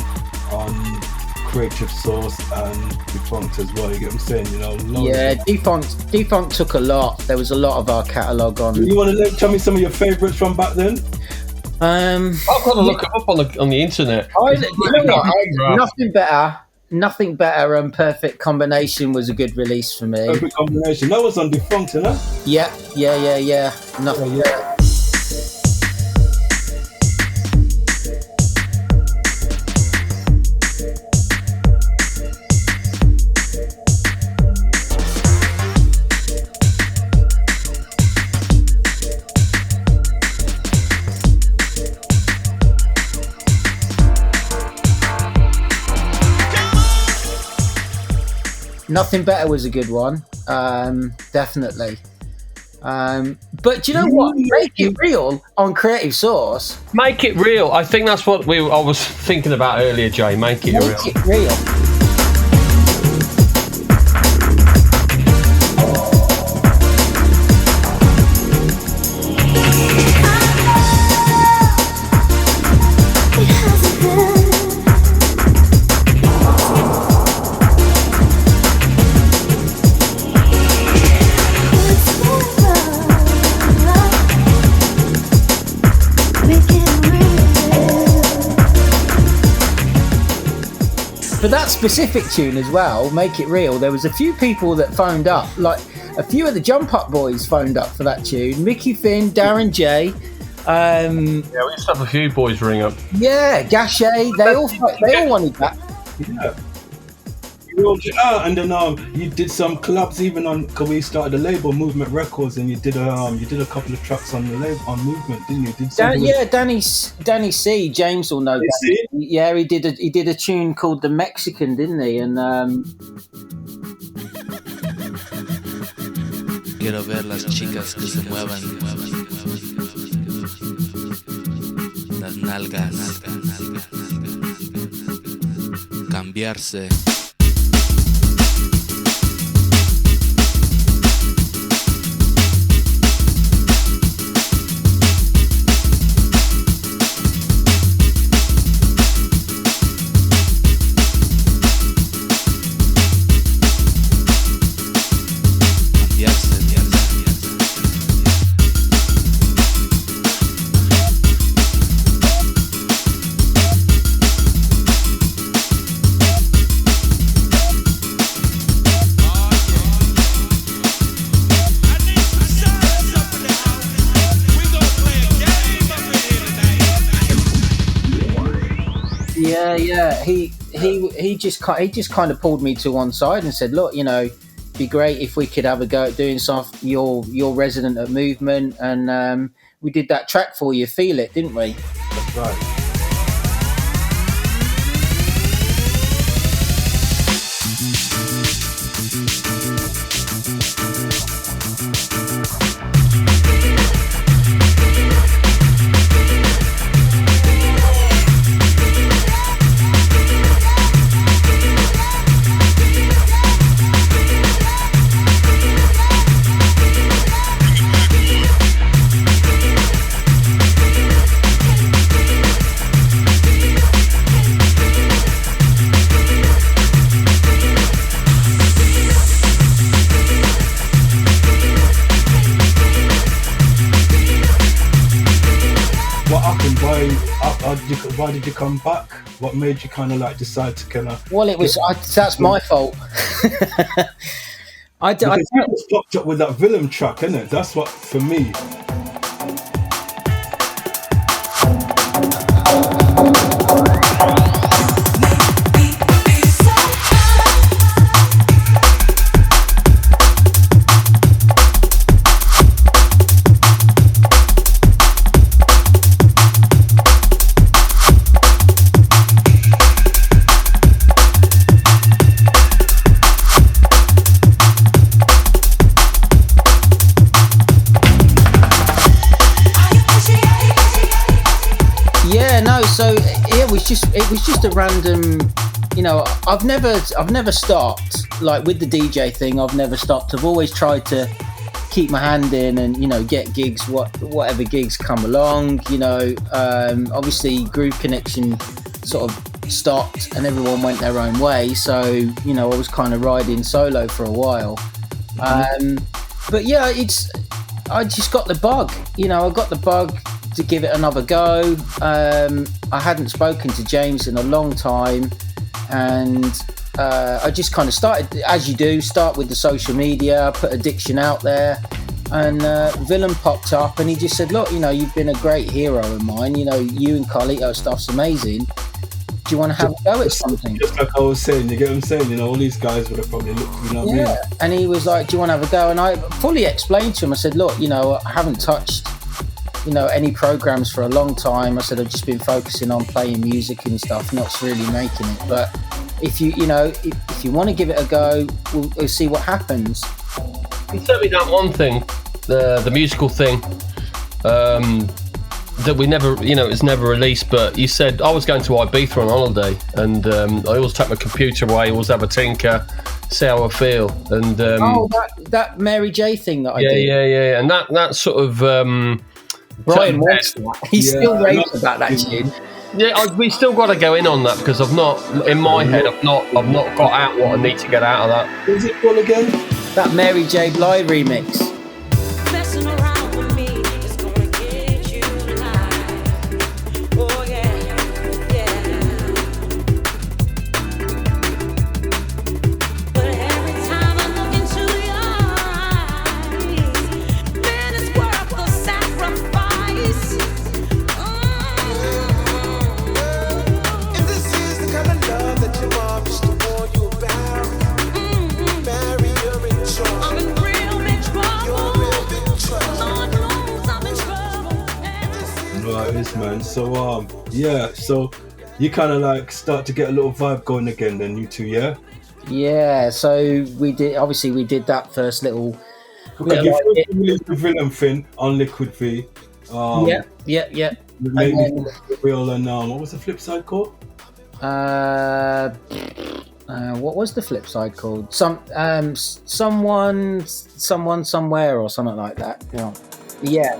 Creative Source and Defunct as well. You get what I'm saying? You know. Defunct took a lot. There was a lot of our catalogue on. You want to tell me some of your favourites from back then? I've got to look it up on the internet. Nothing better. Perfect Combination was a good release for me. Perfect Combination. That was on Defunct, isn't it? Yeah. Nothing better. Nothing Better was a good one, definitely. But do you know what? Make It Real on Creative Source. Make It Real. I think that's what I was thinking about earlier, Jay. Make It Real. Make It Real. For that specific tune as well, Make It Real, there was a few people that phoned up, like a few of the Jump Up boys phoned up for that tune. Mickey Finn, Darren J. Yeah, we used to have a few boys ring up. Yeah, Gachet, they all wanted that. Yeah. And then you did some collabs even on, because we started a label, Movement Records, and you did a couple of tracks on the label on Movement, didn't you? Danny C. James will know that. Yeah, he did a tune called The Mexican, didn't he? And Quiero ver las chicas que se muevan, las nalgas, cambiarse. Yeah. He just kind of pulled me to one side and said, "Look, you know, it'd be great if we could have a go at doing stuff. You're resident at Movement, and we did that track for you, Feel It, didn't we?" That's right. Why did you come back? What made you kind of like decide to kind of? Well, it was that's my fault. I was popped up with that villain track, isn't it? That's what for me. So it was just a random, you know. I've never stopped, like with the DJ thing. I've never stopped. I've always tried to keep my hand in and, you know, get gigs, whatever gigs come along. You know, obviously Groove Connection sort of stopped and everyone went their own way. So, you know, I was kind of riding solo for a while. But yeah, I just got the bug. You know, I got the bug to give it another go. I hadn't spoken to James in a long time, and I just kind of started, as you do, start with the social media, put Addiction out there, and Villain popped up and he just said, look, you know, you've been a great hero of mine, you know, you and Carlito stuff's amazing, do you want to have a go at something? Just like I was saying, you get what I'm saying, you know, all these guys would have probably looked, you know what I mean? And he was like, do you want to have a go? And I fully explained to him, I said, look, you know, I haven't touched, you know, any programs for a long time. I said I've just been focusing on playing music and stuff, not really making it. But if you want to give it a go, we'll see what happens. You told me that one thing, the musical thing, that we never, you know, it was never released. But you said I was going to Ibiza on holiday, and I always take my computer away, always have a tinker, see how I feel. And that Mary J thing that I did. Yeah, and that sort of. Brian wants that. He's still raving about that tune. Yeah, we still got to go in on that because I've not, in my head, I've not got out what I need to get out of that. What's it called again? That Mary J. Blige remix. Messing around with me is gonna get you tonight. Oh yeah. But every time I look into your eyes, man, it's worth the sacrifice. If this is the kind of love that your mom used to warn you about, marry her in trouble. I'm in real big trouble. You're real big trouble. Lord knows I'm in trouble. Right, this man. So yeah, so you kind of like start to get a little vibe going again, then you two, yeah. Yeah, so we did that first little. Okay, you released the Villain thing on Liquid V. Yeah. Maybe Real and what was the flip side called? What was the flip side called? Someone, somewhere, or something like that. Yeah.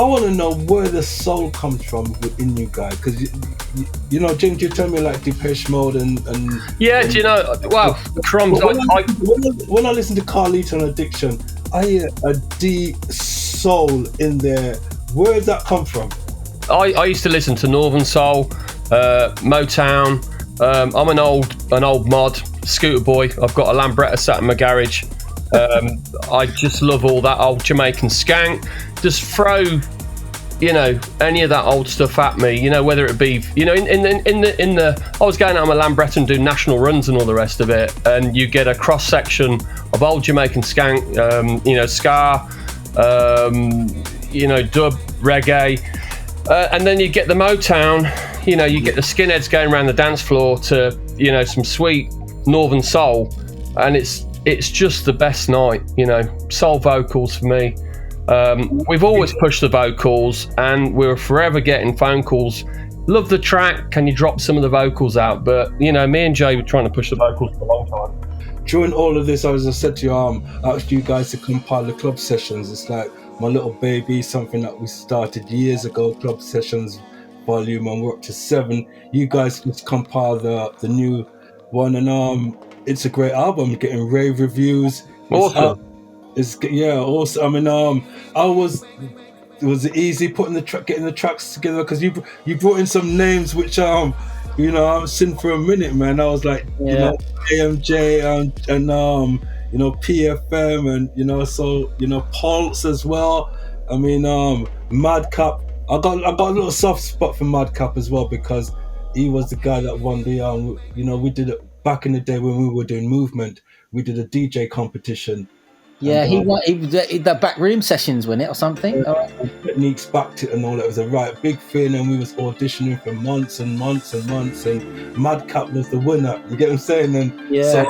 I want to know where the soul comes from within you guys, because you know, James, you tell me like Depeche Mode and yeah, do you know? Wow, crumbs. When I listen to Carlito and Addiction, I hear a deep soul in there. Where does that come from? I used to listen to Northern Soul, Motown. I'm an old mod, scooter boy. I've got a Lambretta sat in my garage. I just love all that old Jamaican skank. Just throw, you know, any of that old stuff at me. You know, whether it be, you know, in the I was going out on my Lambretta and doing national runs and all the rest of it, and you get a cross section of old Jamaican skank, you know, ska, you know, dub, reggae, and then you get the Motown. You know, you get the skinheads going around the dance floor to, you know, some sweet Northern Soul. and it's just the best night. You know, soul vocals for me. We've always pushed the vocals, and we're forever getting phone calls. Love the track. Can you drop some of the vocals out? But you know, me and Jay were trying to push the vocals for a long time. During all of this, as I said to you, I asked you guys to compile the club sessions. It's like my little baby, something that we started years ago. Club sessions, volume 1, we're up to 7. You guys just compile the new one, and it's a great album. Getting rave reviews. Awesome. Awesome. I mean, was it easy getting the tracks together? Because you brought in some names which I haven't seen for a minute, man. I was like, AMJ and PFM and Pulse as well. I mean, Madcap. I got a little soft spot for Madcap as well, because he was the guy that won the we did it back in the day when we were doing Movement. We did a DJ competition. Yeah, he won the backroom sessions, wasn't it, or something? Techniques backed it and all that. It was a right big thing, and we was auditioning for months and months and months, and Madcap was the winner. You get what I'm saying? And so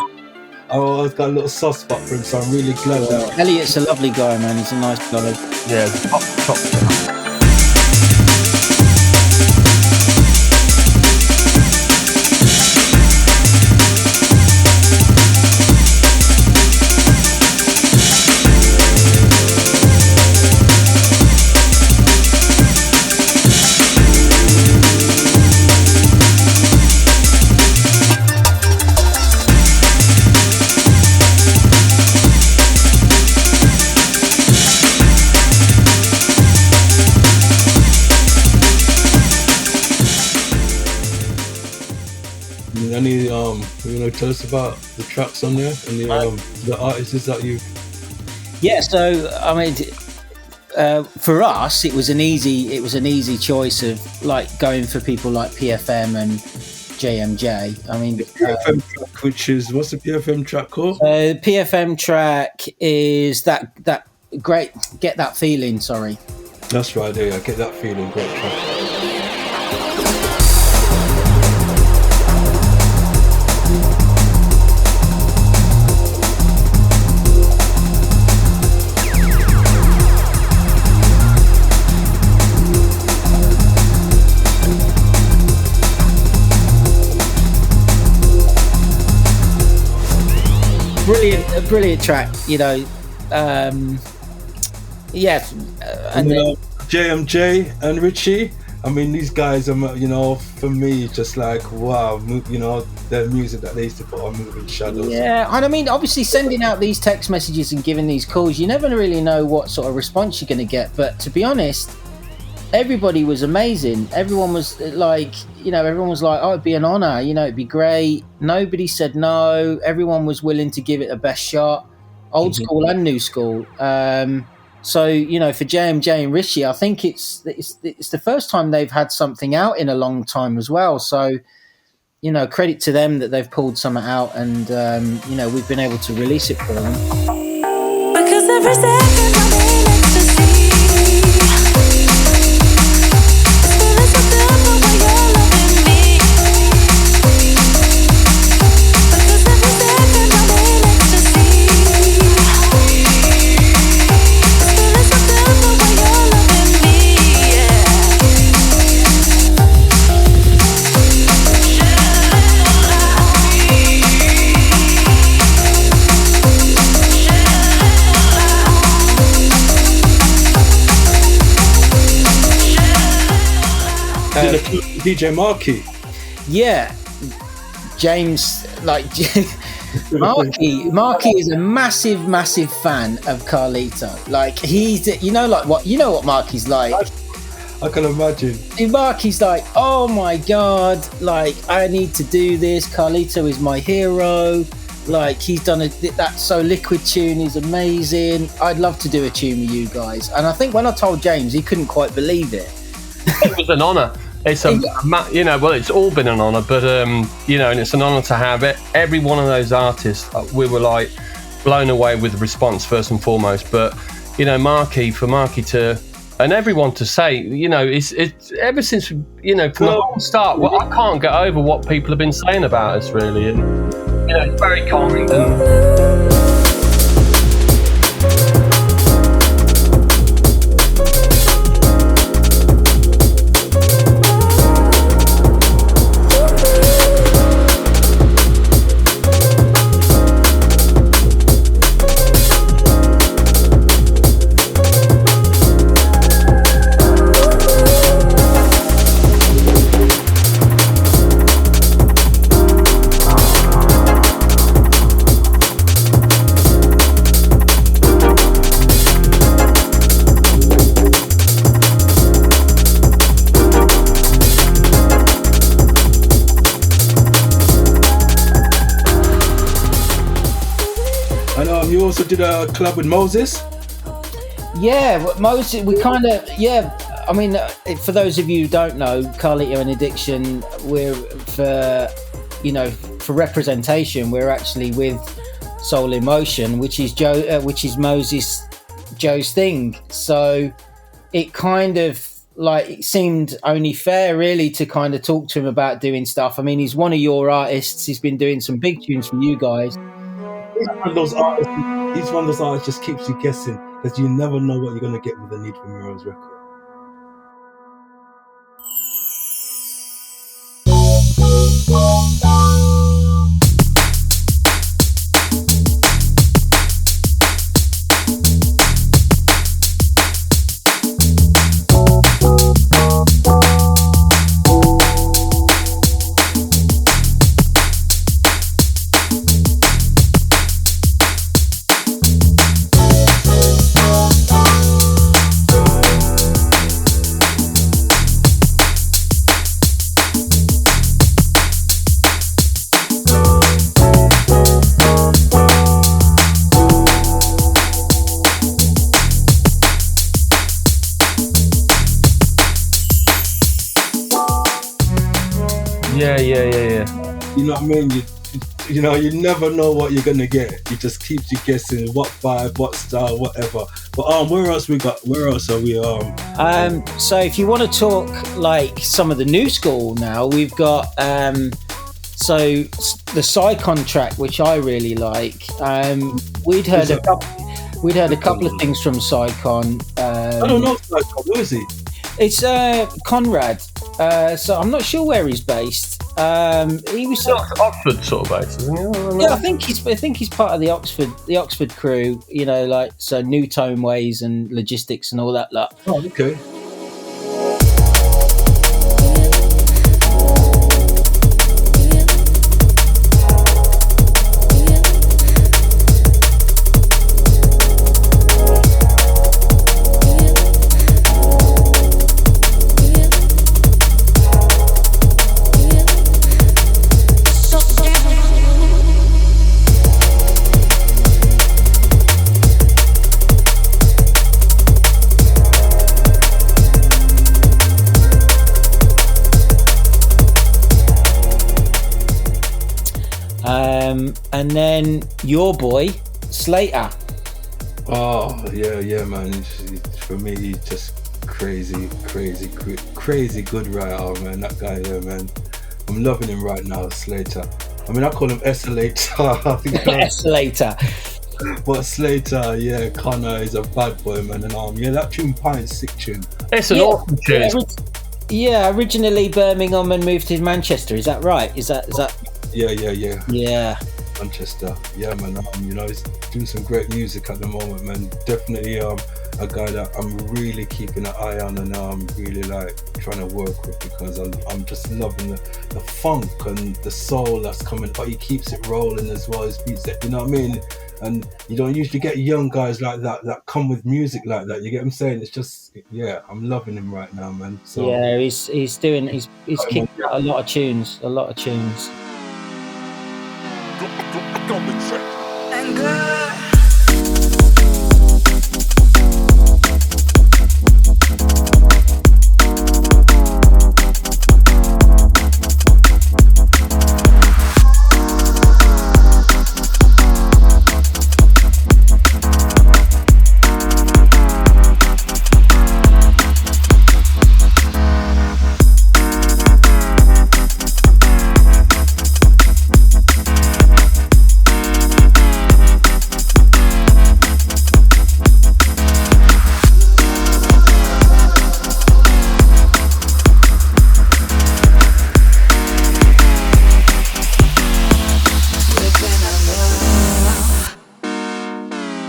I always got a little soft spot for him, so I'm really glad that Elliot's a lovely guy, man. He's a nice guy. Yeah, top. Tell us about the tracks on there and the artists that you. Yeah, so I mean, for us, it was an easy choice of like going for people like PFM and JMJ. I mean, the PFM track, which is what's the PFM track called? The PFM track is that great. Get That Feeling. Sorry. That's right. Yeah, Get That Feeling. Great track. Brilliant track, and JMJ and Richie. I mean, these guys are, for me, just like wow, their music that they used to put on Moving Shadows. Yeah, and I mean, obviously, sending out these text messages and giving these calls, you never really know what sort of response you're going to get. But to be honest, everybody was amazing. Everyone was like, oh, it'd be an honour, it'd be great. Nobody said no. Everyone was willing to give it a best shot, old school and new school. So, for JMJ and Richie, I think it's the first time they've had something out in a long time as well. So, credit to them that they've pulled something out, and, we've been able to release it for them. Because every second I'm in ecstasy. DJ Marky. Yeah, James, Marky is a massive fan of Carlito. Like he's, what Marky's like. I can imagine. Marky's like, oh my god, like I need to do this. Carlito is my hero. Like he's done that So Liquid tune is amazing. I'd love to do a tune with you guys. And I think when I told James, he couldn't quite believe it. It was an honour. It's it's all been an honour, but and it's an honour to have it. Every one of those artists, we were like blown away with the response first and foremost. But Marky to, and everyone to say, it's ever since from the whole start. Well, I can't get over what people have been saying about us, really. it's very calming. And You also did a collab with Moses. Yeah, Moses. We kind of I mean, for those of you who don't know, Carlito and Addiction, we're for representation. We're actually with Soul in Motion, which is Joe's thing. So it kind of it seemed only fair, really, to kind of talk to him about doing stuff. I mean, he's one of your artists. He's been doing some big tunes for you guys. He's one of those artists just keeps you guessing, because you never know what you're going to get with a Need for Mirrors record. Yeah. You know what I mean? You never know what you're gonna get. It just keeps you guessing what vibe, what style, whatever. But where else are we? So if you want to talk like some of the new school now, we've got so the Psycon track, which I really like. We'd heard a couple of things from Psycon. I don't know Psycon. Who is he? It's Conrad. So I'm not sure where he's based. He was Oxford sort of based, isn't he? Yeah, I think he's part of the Oxford crew. So New Tone Ways and Logistics and all that lot. Oh, okay. And then your boy Slater. Oh yeah, man. For me, he's just crazy good writer, man. That guy there, man. I'm loving him right now, Slater. I mean, I call him Escalator. Escalator. But Slater, yeah, Connor is a bad boy, man. And that tune Pine's sick tune. It's an awesome tune. Yeah, originally Birmingham and moved to Manchester. Is that right? Is that? Yeah. Manchester, yeah, man. He's doing some great music at the moment, man. Definitely a guy that I'm really keeping an eye on and really trying to work with, because I'm just loving the funk and the soul that's coming, but he keeps it rolling as well as beats it, you know what I mean? And you don't usually get young guys like that come with music like that, you get what I'm saying? It's just, yeah, I'm loving him right now, man. So yeah, he's kicking out a lot of tunes. And good.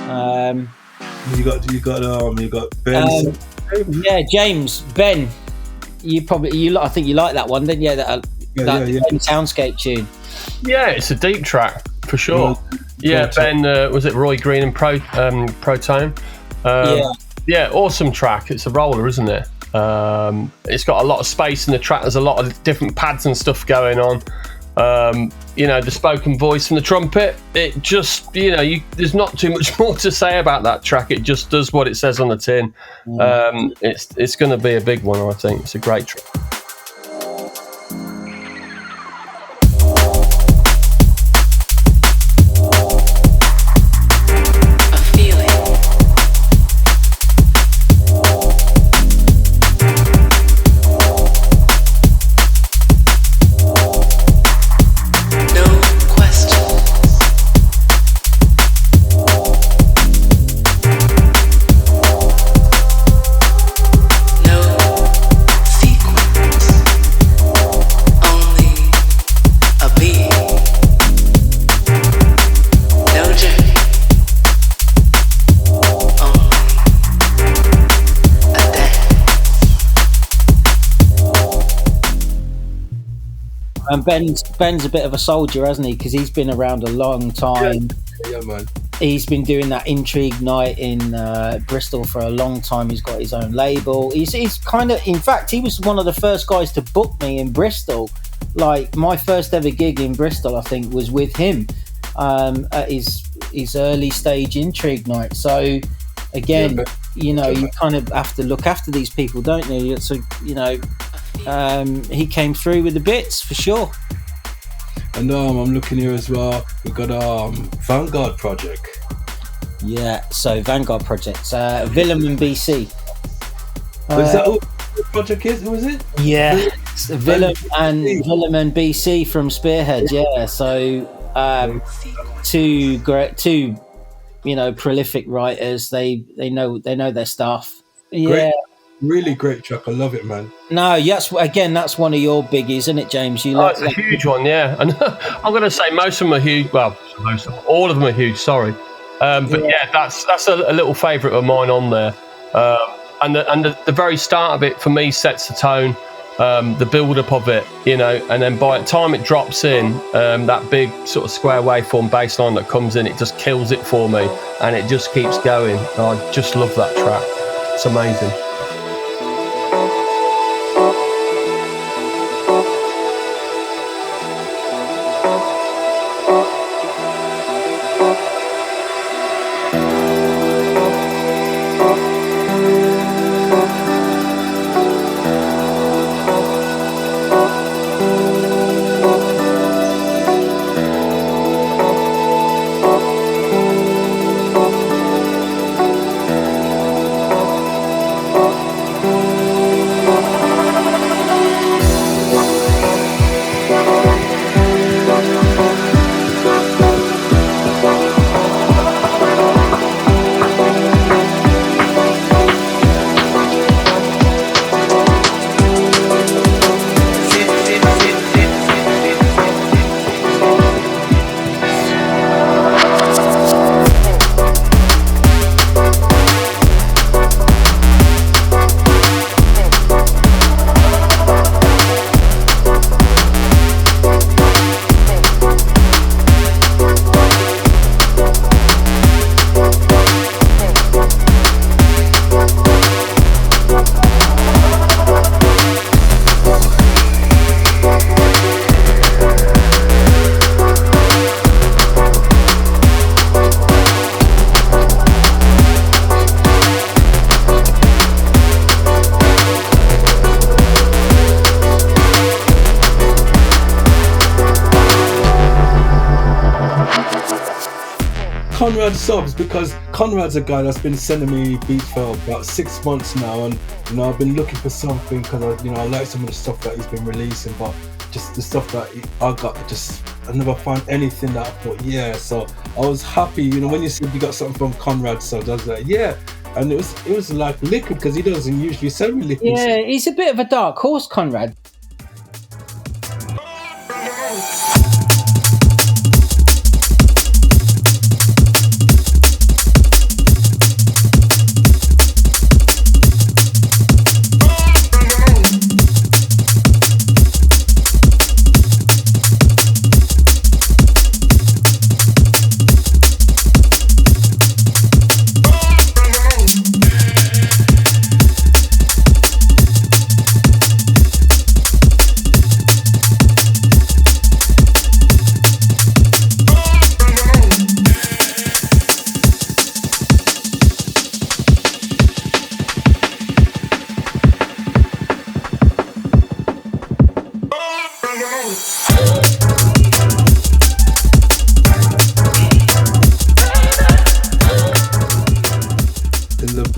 You got Ben. Yeah, James, Ben. I think you like that one, didn't you? That soundscape tune. Yeah, it's a deep track for sure. Ben, was it Roy Green and Protone? Yeah, awesome track. It's a roller, isn't it? It's got a lot of space in the track. There's a lot of different pads and stuff going on. The spoken voice from the trumpet. It just, there's not too much more to say about that track. It just does what it says on the tin. It's going to be a big one, I think. It's a great track. And Ben's a bit of a soldier, hasn't he? Because he's been around a long time. Yeah, man. He's been doing that Intrigue night in Bristol for a long time. He's got his own label. He's kind of, in fact, he was one of the first guys to book me in Bristol. Like, my first ever gig in Bristol, I think, was with him at his early stage Intrigue night. So, again, you kind of have to look after these people, don't you? So, he came through with the bits for sure. And I'm looking here as well. We've got Vanguard Project. Yeah, so Vanguard Project, Willem and BC. Is that what the project is? Was it? Yeah, it's Willem and BC from Spearhead. Yeah, so two prolific writers. They know their stuff. Yeah. Great. Really great track. I love it, man. No, yes, again, that's one of your biggies, isn't it, James? It's a huge one, yeah. And I'm going to say most of them are huge. Well, all of them are huge. Sorry, but that's a little favourite of mine on there. And the very start of it for me sets the tone. The build-up of it, and then by the time it drops in, that big sort of square waveform bass line that comes in, it just kills it for me, and it just keeps going. I just love that track. It's amazing. Conrad subs, because Conrad's a guy that's been sending me beats for about 6 months now, and I've been looking for something because I like some of the stuff that he's been releasing, but just the stuff that I got, I never found anything that I thought, so I was happy, when you said you got something from Conrad subs, I was like, and it was like liquid, because he doesn't usually send me liquid. Yeah, he's a bit of a dark horse, Conrad.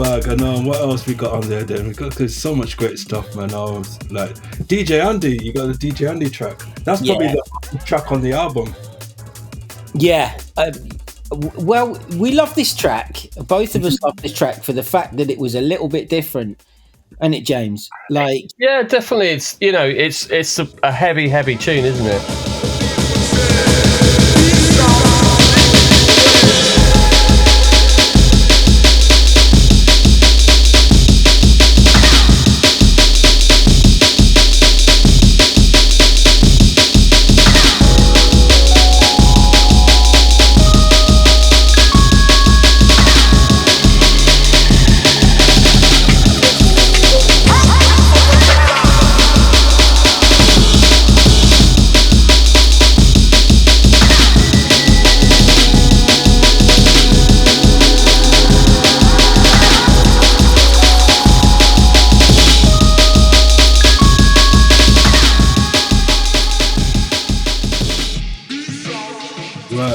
bag. And what else we got on there then? There's so much great stuff, man. I was like, DJ Andy, you got the DJ Andy track. That's probably the track on the album. Yeah. Well, we love this track. Both of us love this track for the fact that it was a little bit different. Isn't it, James? Like, yeah, definitely. It's, you know, it's a heavy tune, isn't it?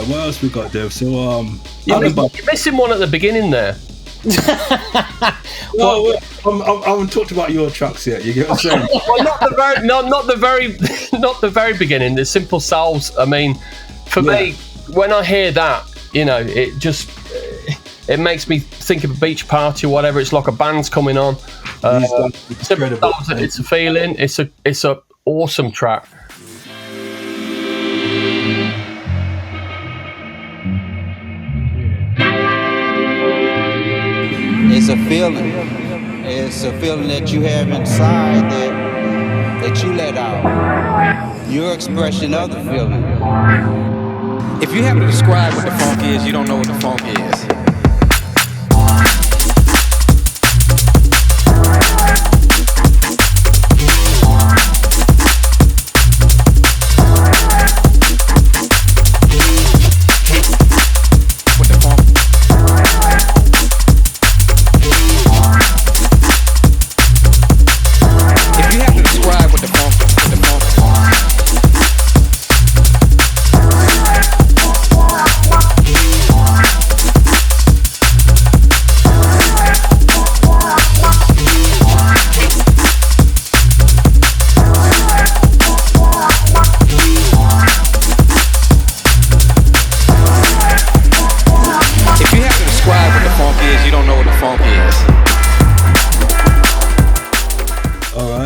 What else we got, Dave? So, you're missing one at the beginning there. Well, I haven't talked about your tracks yet. You get what I'm saying? Well, not the very beginning. The Simple Souls. I mean, for me, when I hear that, you know, it makes me think of a beach party or whatever. It's like a band's coming on. Simple Souls, it's a feeling. It's a awesome track. It's a feeling. It's a feeling that you have inside that you let out. Your expression of the feeling. If you have to describe what the funk is, you don't know what the funk is.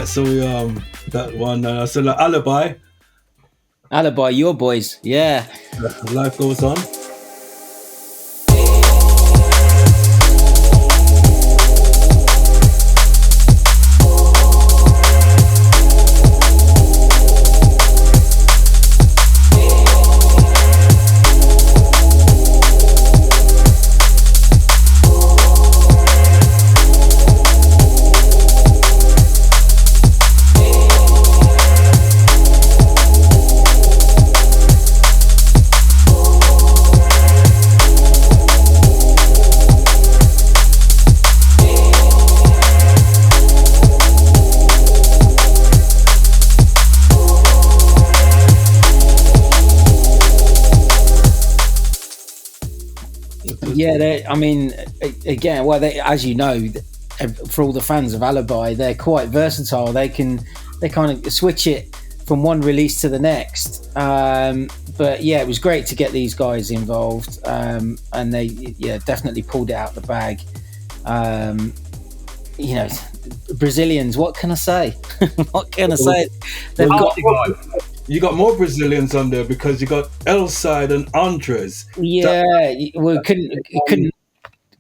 So we that one. So like Alibi, your boys, yeah. Life goes on. Yeah, I mean, again, well, as you know, for all the fans of Alibi, they're quite versatile. They kind of switch it from one release to the next. But yeah, it was great to get these guys involved, and they definitely pulled it out the bag. You know, Brazilians. What can I say? What can I say? They've got. You got more Brazilians on there because you got Elside and Andres. Yeah, we couldn't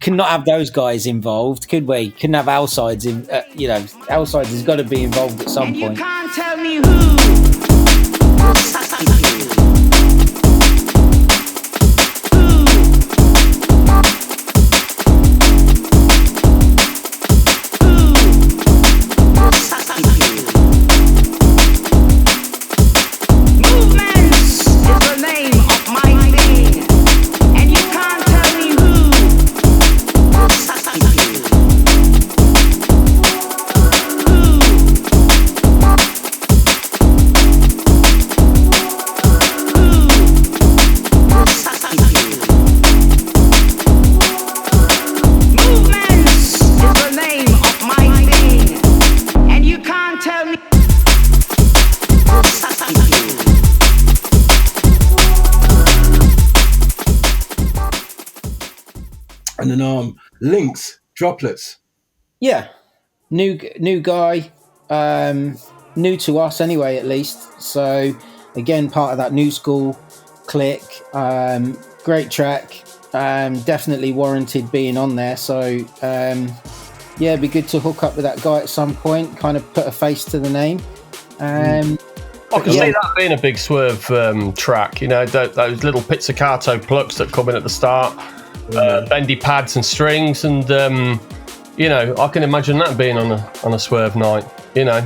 not have those guys involved, could we? Couldn't have Elsides in. Elsides has got to be involved at some point. You can't tell me who. And then Links, Droplets. Yeah, new guy, new to us anyway, at least. So again, part of that new school clique. Great track, definitely warranted being on there. So yeah, it'd be good to hook up with that guy at some point, kind of put a face to the name. I can see that being a big Swerve track. You know, those little pizzicato plucks that come in at the start, bendy pads and strings, and you know, I can imagine that being on a Swerve night. You know,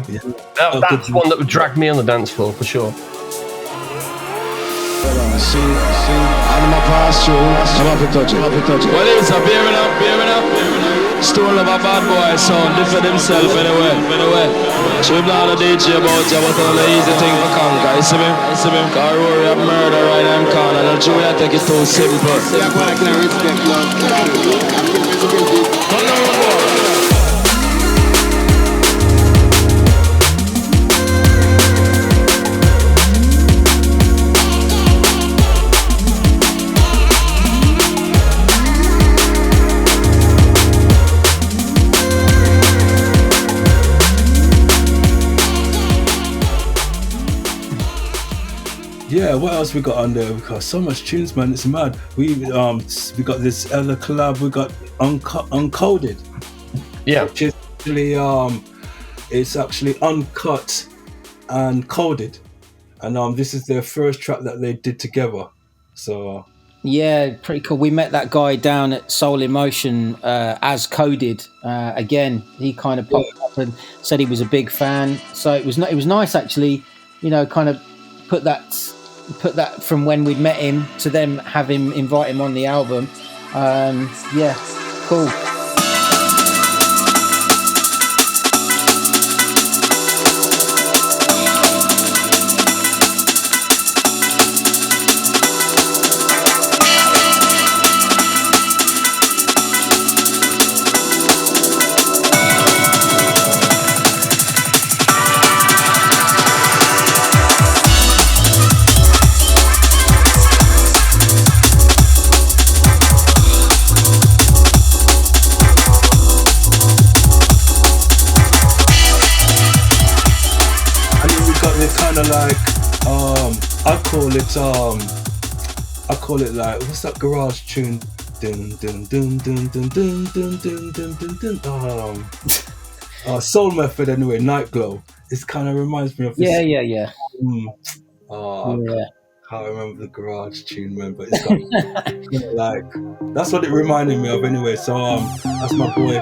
that's one that would drag me on the dance floor for sure. See, I'm my past you. I'm up to touch it. Well, it's a bearing up. Stole of a bad boy sound, different himself anyway. So we're not a DJ about you, but all the easy thing for conquer. You see me? Cause Rory have murder right in corner. Don't you really take it too simple. Yeah, but I can respect love. Yeah, what else we got on there? We got so much tunes, man. It's mad. We got this other collab. We got Uncoded. Yeah, which is actually it's actually uncut and coded, and this is their first track that they did together. So yeah, pretty cool. We met that guy down at Soul in Motion as Coded. Again, he kind of popped up and said he was a big fan. So it was nice actually. You know, kind of put that from when we'd met him to them have him invite him on the album. Yeah, cool. I call it like, what's that garage tune? Dun dun dun dun dun dun dun dun dun dun dun. Soul Method anyway, Night Glow. It kind of reminds me of this. Yeah. Yeah. Can't remember the garage tune, man, but it's got like that's what it reminded me of anyway. So that's my boy.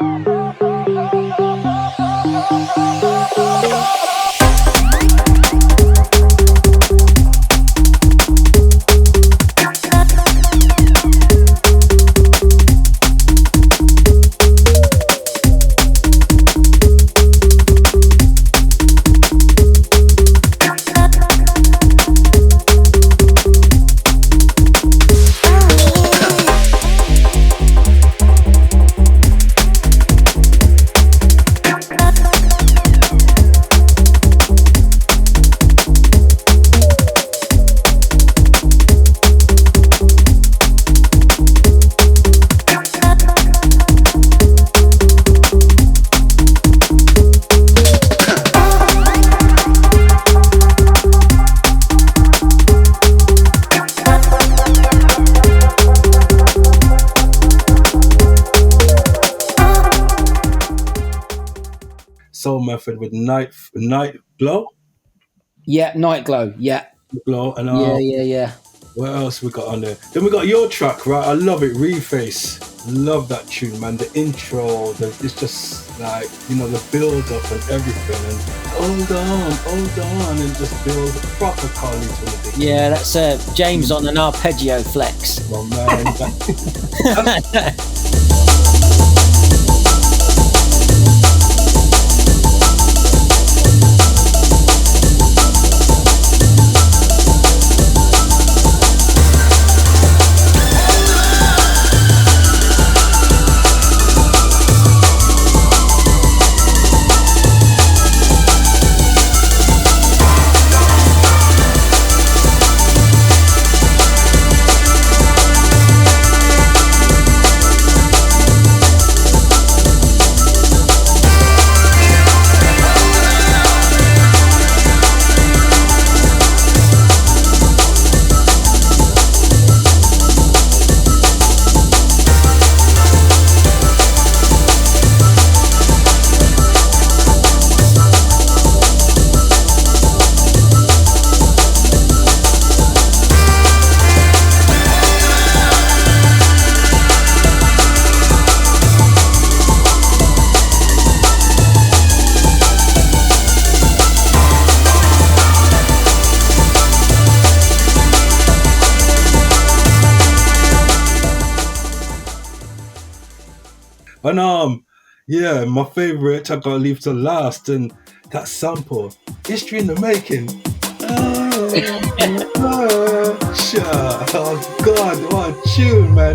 Method with Night Glow. Yeah, Night Glow. Yeah. Glow and yeah. What else we got on there? Then we got your track, right? I love it. Reface. Love that tune, man. The intro, it's just like, you know, the build up and everything. And hold on, and just build proper Carlito and Addiction. Yeah, that's James on an arpeggio flex. Oh man. And yeah, my favorite I gotta leave to last, and that sample, history in the making. Oh God, what a tune, man.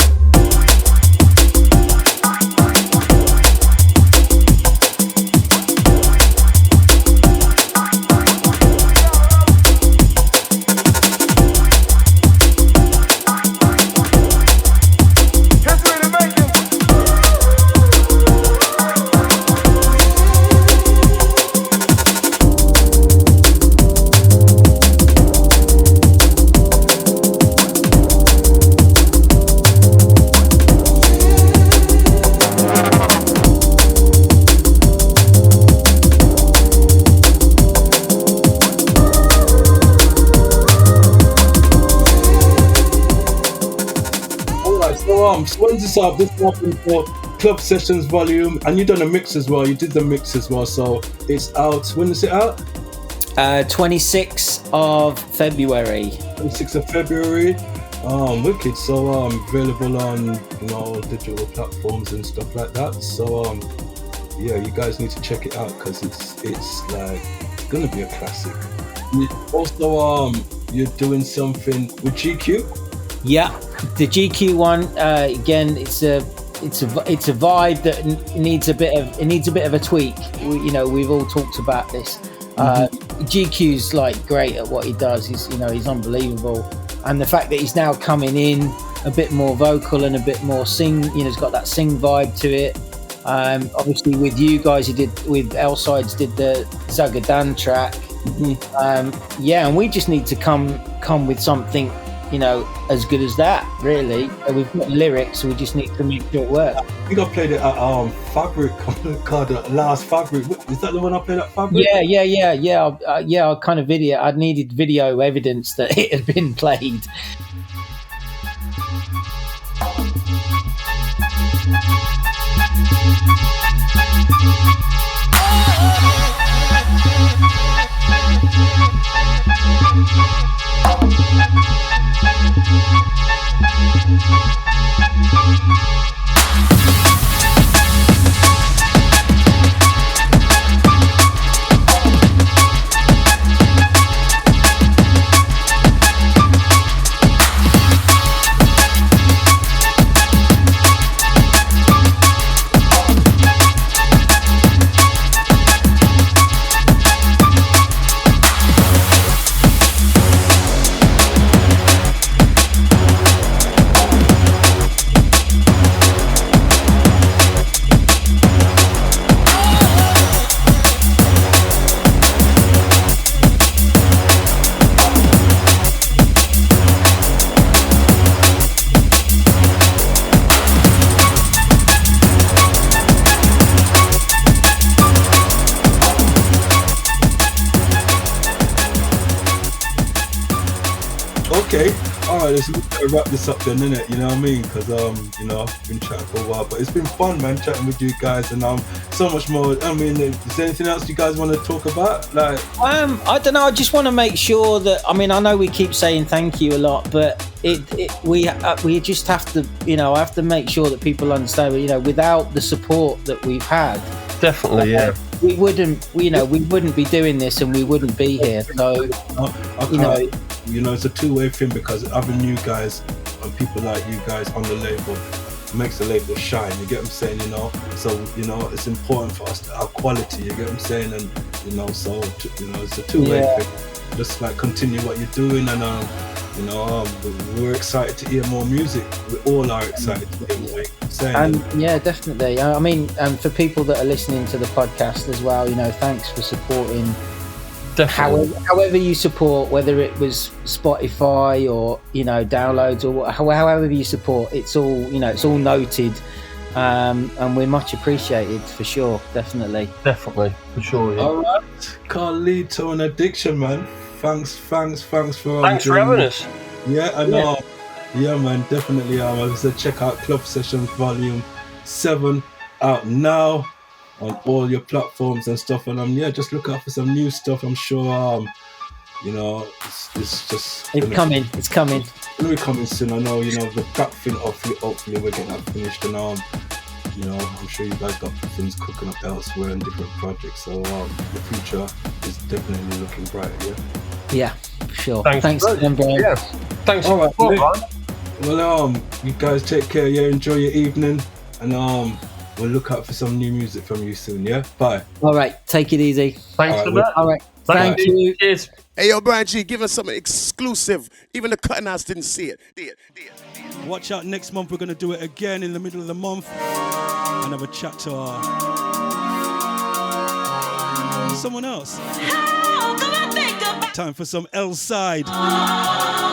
So when's this up? This happened for Club Sessions Volume, and you done a mix as well. You did the mix as well, so it's out. When is it out? 26th of February. 26th of February. Wicked. So available on digital platforms and stuff like that. So yeah, you guys need to check it out because it's like gonna be a classic. Also you're doing something with GQ. Yeah, the GQ one again. It's a vibe that needs a bit of a tweak. We've all talked about this. GQ's like great at what he does. He's unbelievable, and the fact that he's now coming in a bit more vocal and a bit more sing. He's got that sing vibe to it. Obviously, with you guys, he did with L-Sides did the Zagadan track. Yeah, and we just need to come with something. As good as that, really. We've got lyrics, so we just need to make sure it works. I think I played it at Fabric, called Last Fabric. Is that the one I played at Fabric? Yeah. I kind of I needed video evidence that it had been played. Okay, all right, let's wrap this up then, innit? You know what I mean? Because I've been chatting for a while, but it's been fun, man, chatting with you guys, and so much more. I mean, is there anything else you guys want to talk about? Like, I don't know. I just want to make sure that. I mean, I know we keep saying thank you a lot, but we just have to. I have to make sure that people understand. Without the support that we've had, definitely, yeah. We wouldn't be doing this, and we wouldn't be here. So, it's a two-way thing, because having you guys and people like you guys on the label makes the label shine. You get what I'm saying? So it's important for us to have quality. You get what I'm saying? And it's a two-way thing. Just like continue what you're doing, and we're excited to hear more music. We all are excited to hear more. Yeah, definitely. I mean, for people that are listening to the podcast as well, thanks for supporting. However you support, whether it was Spotify or downloads or however you support, it's all noted, and we're much appreciated for sure. Definitely for sure. Yeah. All right, Carlito and Addiction, man. Thanks for having us. Yeah, I know. Yeah, man, definitely. As I said, check out Club Sessions Volume 7 out now on all your platforms and stuff. And just look out for some new stuff. I'm sure it's coming. It's coming. It's gonna be coming soon. I know, the back thing hopefully we're getting that finished, and you know, I'm sure you guys got things cooking up elsewhere and different projects. So the future is definitely looking bright. Yeah, for sure. Thanks again, Brian. Yeah. Thanks All for right, the support, mate. Well, you guys take care. Yeah, enjoy your evening, and we'll look out for some new music from you soon. Yeah, bye. All right, take it easy. Thanks for that. All right, thank you. Cheers. Hey, yo, Brian G, give us something exclusive. Even the cutting house didn't see it. Watch out, next month we're going to do it again in the middle of the month and have a chat to someone else. Time for some L-side.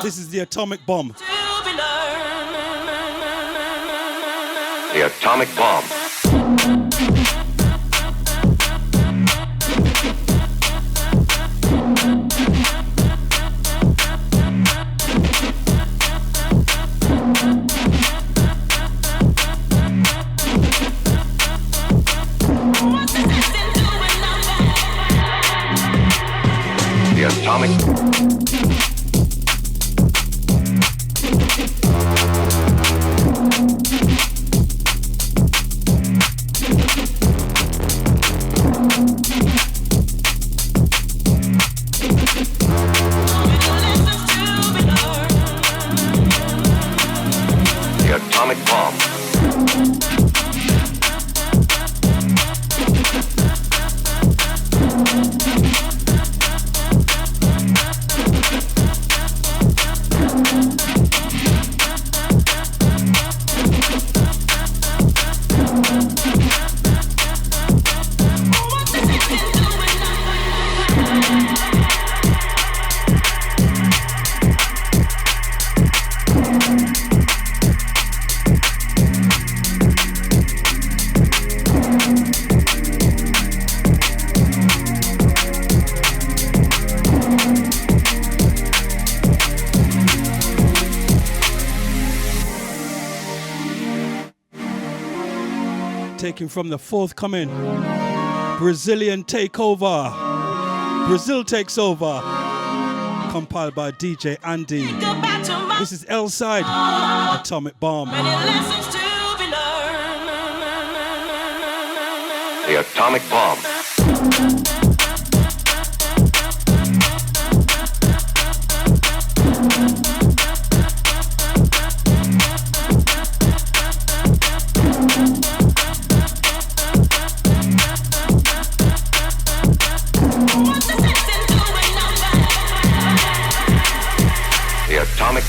This is the Atomic Bomb. The Atomic Bomb. The Atomic. The Atomic Bomb. Taken from the forthcoming Brazilian Takeover. Brazil Takes Over. Compiled by DJ Andy. This is L-Side, Atomic Bomb. The Atomic Bomb. The Atomic.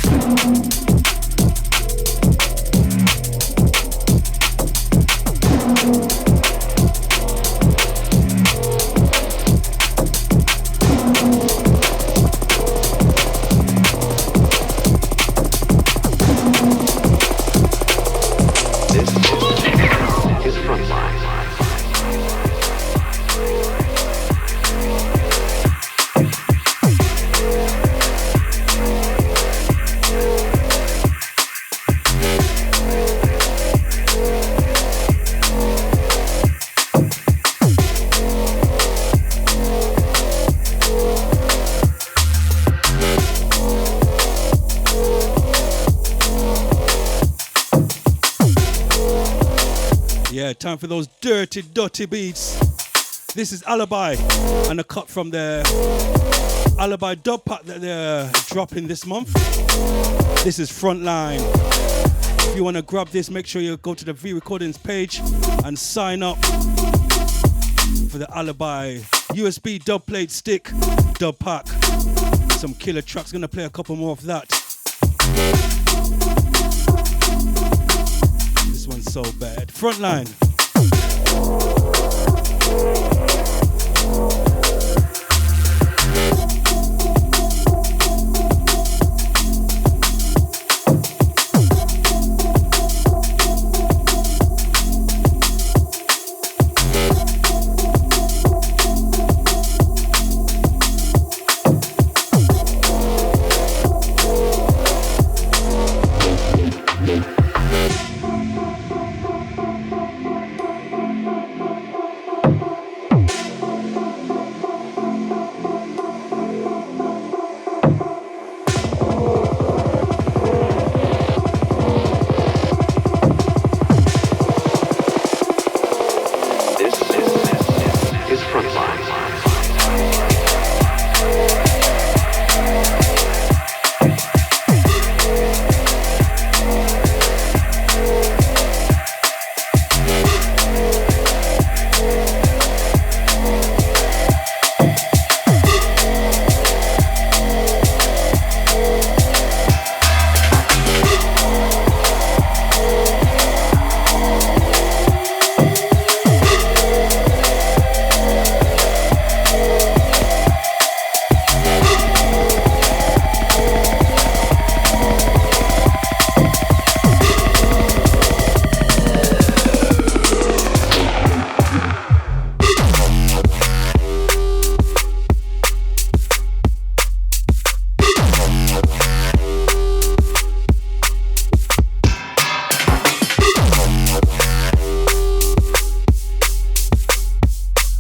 This is Frontline. Yeah, time for those dirty beats. This is Alibi and a cut from the Alibi dub pack that they're dropping this month. This is Frontline. If you want to grab this, make sure you go to the V Recordings page and sign up for the Alibi USB dub plate stick dub pack. Some killer tracks. Gonna play a couple more of that. This one's so bad. Frontline.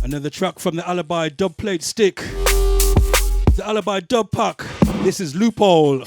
Another track from the Alibi dub plate stick. The Alibi dub pack. This is Loophole.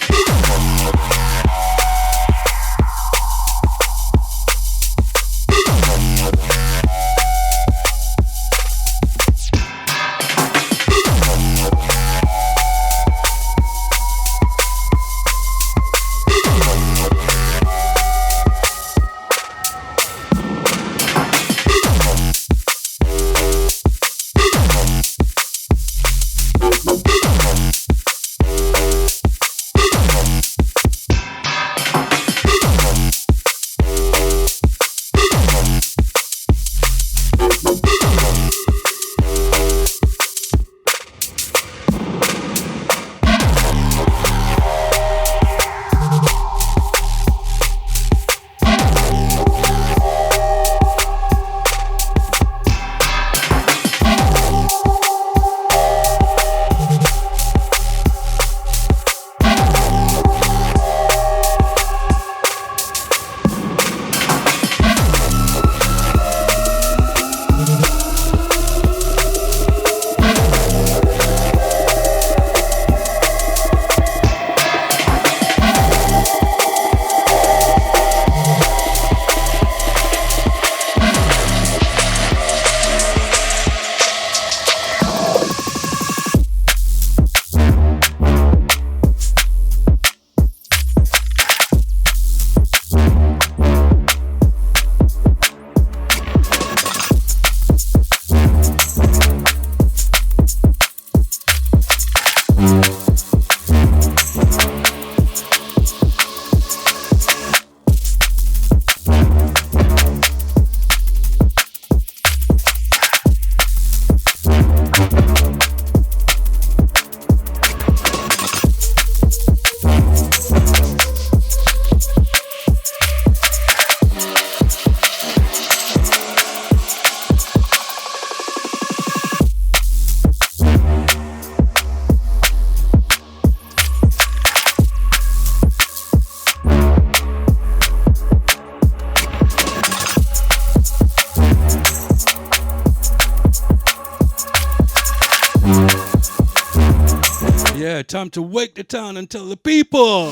Time to wake the town and tell the people.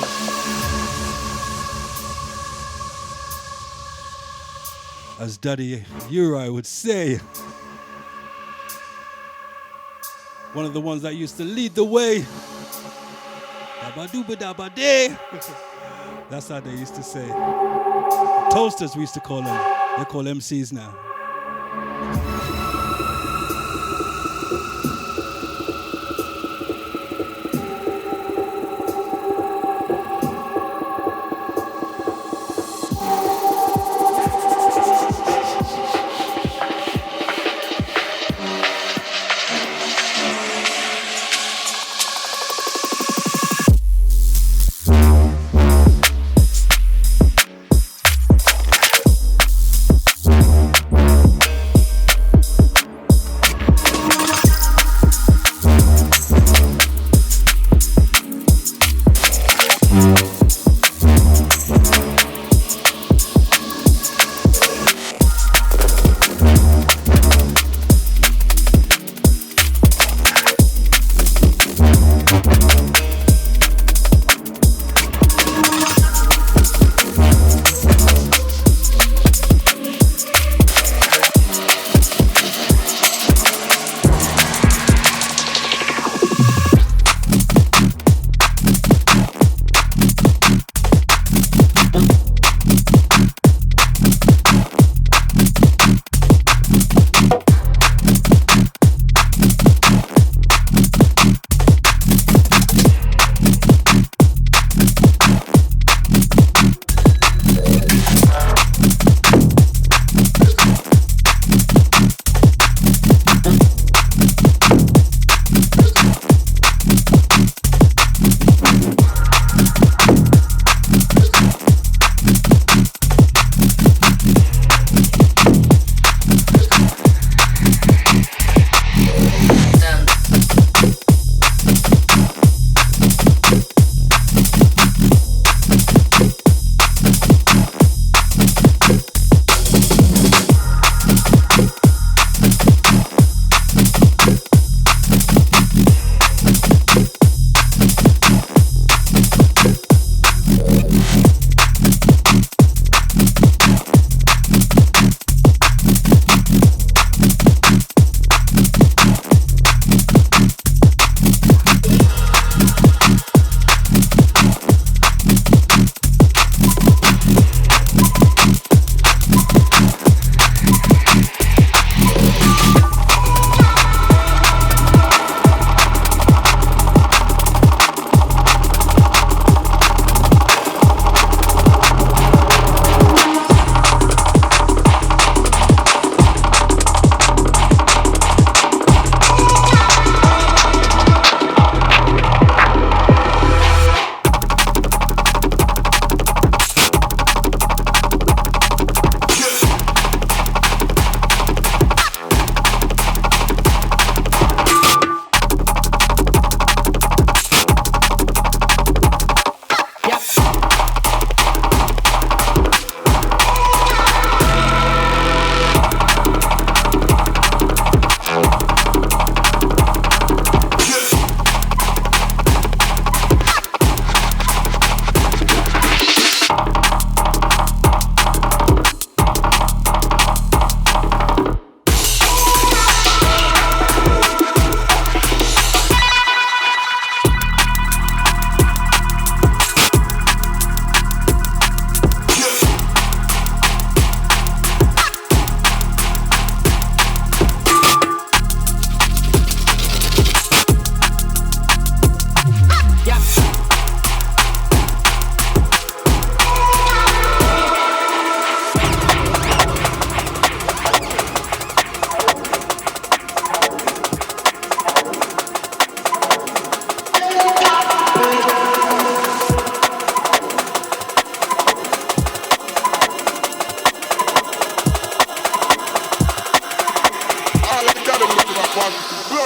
As Daddy Uri would say, one of the ones that used to lead the way. Dabba-dooba-dabba-day. That's how they used to say. Toasters we used to call them. They call MCs now.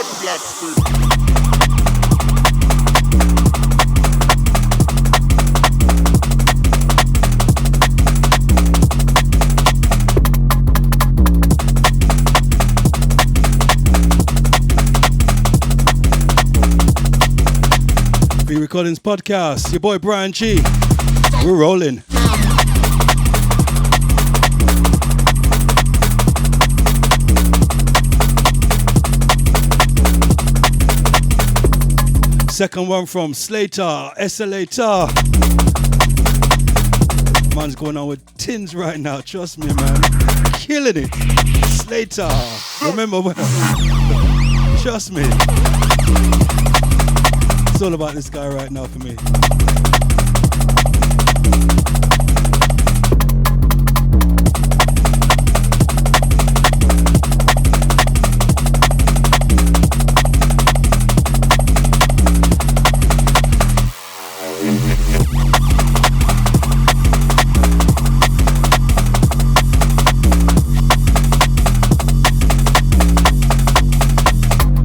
blood clot scream. V Recordings Podcast, your boy Bryan G. We're rolling. Second one from Slater, Escalator. Man's going on with tins right now, trust me, man. Killing it. Slater. Remember when? Trust me. It's all about this guy right now for me.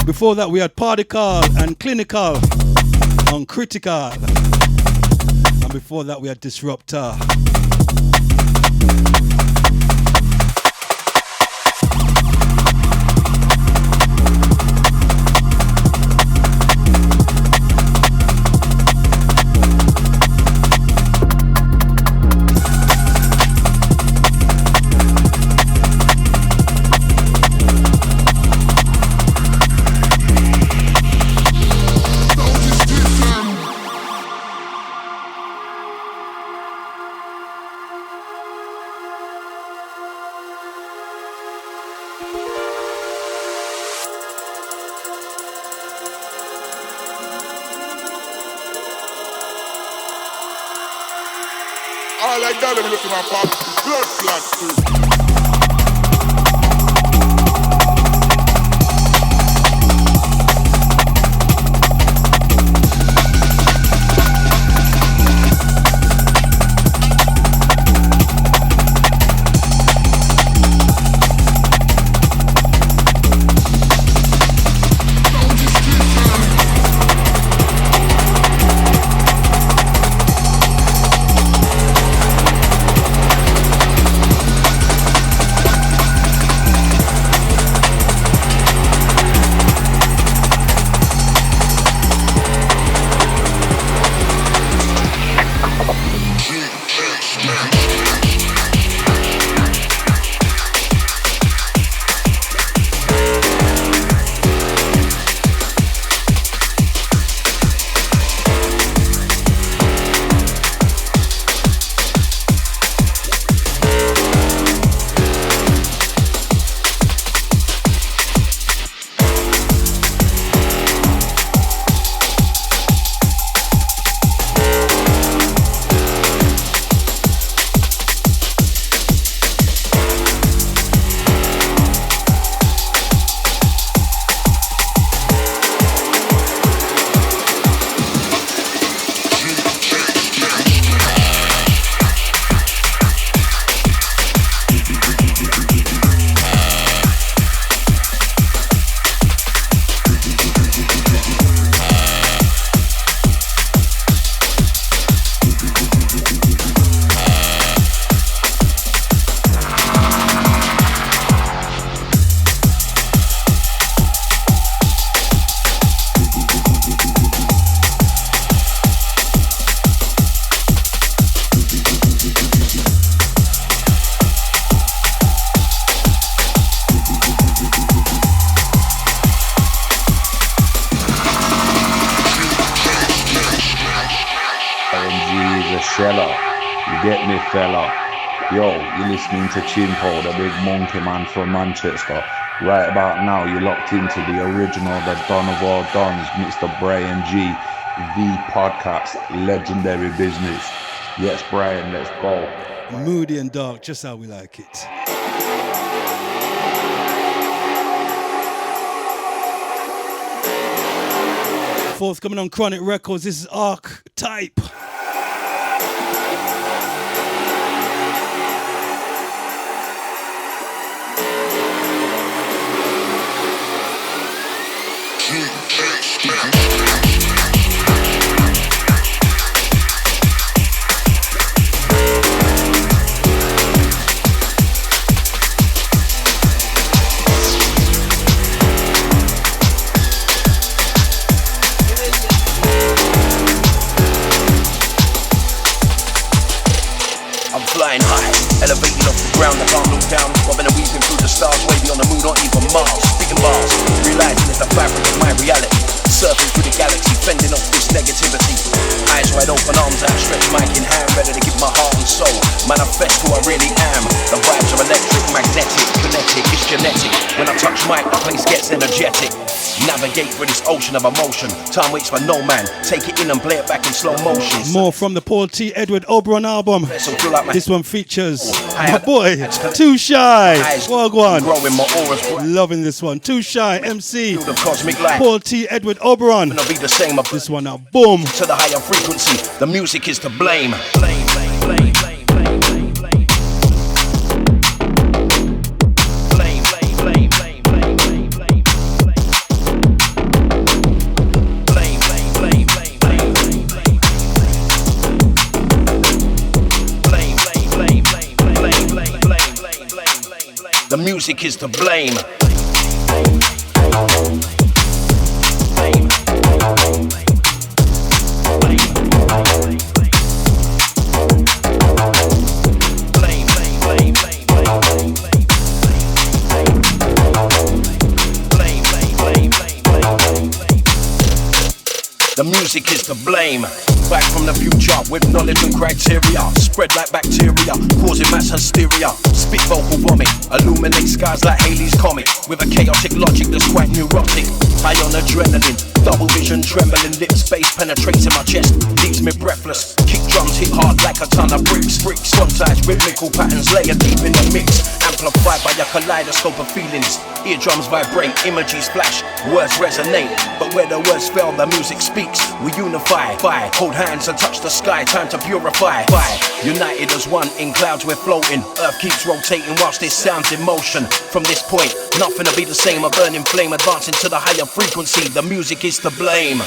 Before that, we had Particle and Klinical on Critical. And before that, we had Disrupta. All I got them looking at my blood clot scream. Fella. Yo, you're listening to Chimpo, the big monkey man from Manchester. Right about now, you're locked into the original, the Don of all Dons, Mr. Bryan G, the podcast, legendary business. Yes, Bryan, let's go. Moody and dark, just how we like it. Fourth coming on Chronic Records, this is Arktype. miles, speaking bars, realizing it's the fabric of my reality. Surfing through the galaxy, fending off this negativity. Eyes wide open, arms outstretched, mic in hand, ready to give my heart and soul. Manifest who I really am. The vibes are electric, magnetic, kinetic, it's genetic. When I touch mic, the place gets energetic. Navigate through this ocean of emotion. Time waits for no man. Take it in and play it back in slow motion. More from the Paul T. Edward Oberon album. This one features my boy, Too Shy. Wagwan. Loving this one. Too Shy, MC. Paul T. Edward Oberon. This one now, boom. To the higher frequency, the music is to blame. The music is to blame. The music is to blame. Back from the future with knowledge and criteria. Spread like bacteria, causing mass hysteria. Spit vocal vomit, illuminate skies like Halley's Comet. With a chaotic logic that's quite neurotic. High on adrenaline, double vision, trembling lips. Bass penetrating my chest, leaves me breathless. Kick drums hit hard like a ton of bricks. Quantized rhythmical patterns layer deep in the mix. Amplified by a kaleidoscope of feelings. Eardrums vibrate, images flash, words resonate. But where the words fail, the music speaks. We unify, hold hands and touch the sky. Time to purify, united as one. In clouds we're floating. Earth keeps rotating whilst this sounds in motion. From this point, nothing will be the same. A burning flame advancing to the higher frequency. The music is to blame.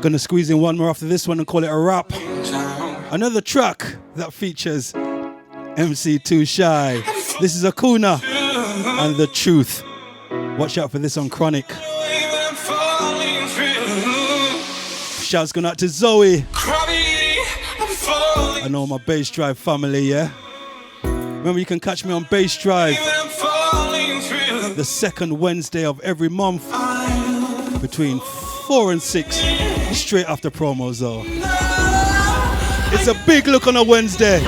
Gonna squeeze in one more after this one and call it a wrap. Another track that features MC Too Shy. This is Acuna and The Truth. Watch out for this on Chronic. Shouts going out to Zoe. I know my Bass Drive family, yeah? Remember, you can catch me on Bass Drive the second Wednesday of every month between 4 and 6, straight after promos though. It's a big look on a Wednesday.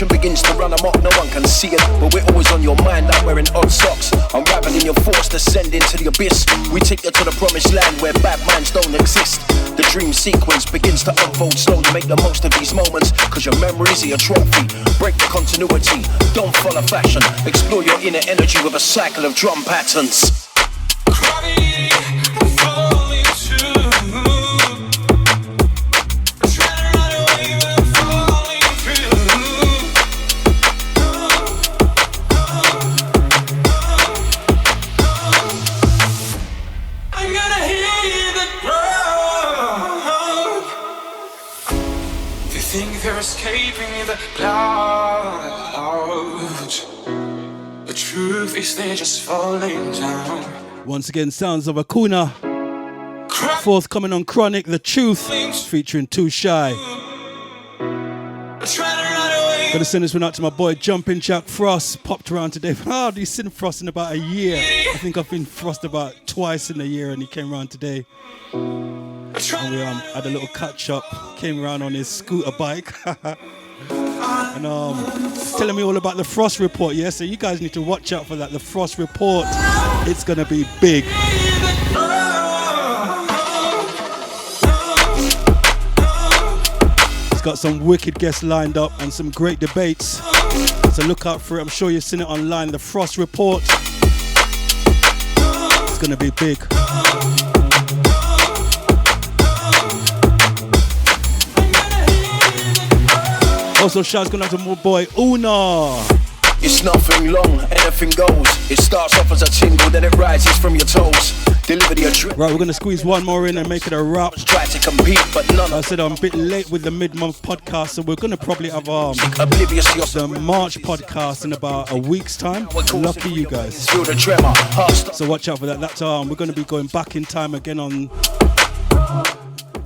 Begins to run amok, no one can see it, but we're always on your mind like wearing odd socks. Unraveling your force, descend into the abyss. We take you to the promised land where bad minds don't exist. The dream sequence begins to unfold slowly. Make the most of these moments, cause your memories are your trophy. Break the continuity, don't follow fashion. Explore your inner energy with a cycle of drum patterns. Escaping the clouds. The truth is they're just falling down. Once again, sounds of Acuna. Forthcoming on Chronic, The Truth, featuring Too Shy. Trying to run away Gonna send this one out to my boy Jumping Jack Frost. Popped around today. Oh, he's seen Frost in about a year. I think I've been Frost about twice in a year, and he came around today. And we had a little catch up. Came around on his scooter bike. And telling me all about the Frost Report. Yeah, so you guys need to watch out for that. The Frost Report. It's gonna be big. Got some wicked guests lined up and some great debates, so look out for it. I'm sure you've seen it online. The Frost Report. It's gonna be big. Also, shout's going out to my boy Una. It's nothing long, anything goes. It starts off as a tingle, then it rises from your toes. Deliver the address. Right, we're gonna squeeze one more in and make it a wrap. Try to compete, but none. I said I'm a bit late with the mid-month podcast, so we're gonna probably have the March podcast in about a week's time. Lucky you guys. So watch out for that. That's we're gonna be going back in time again on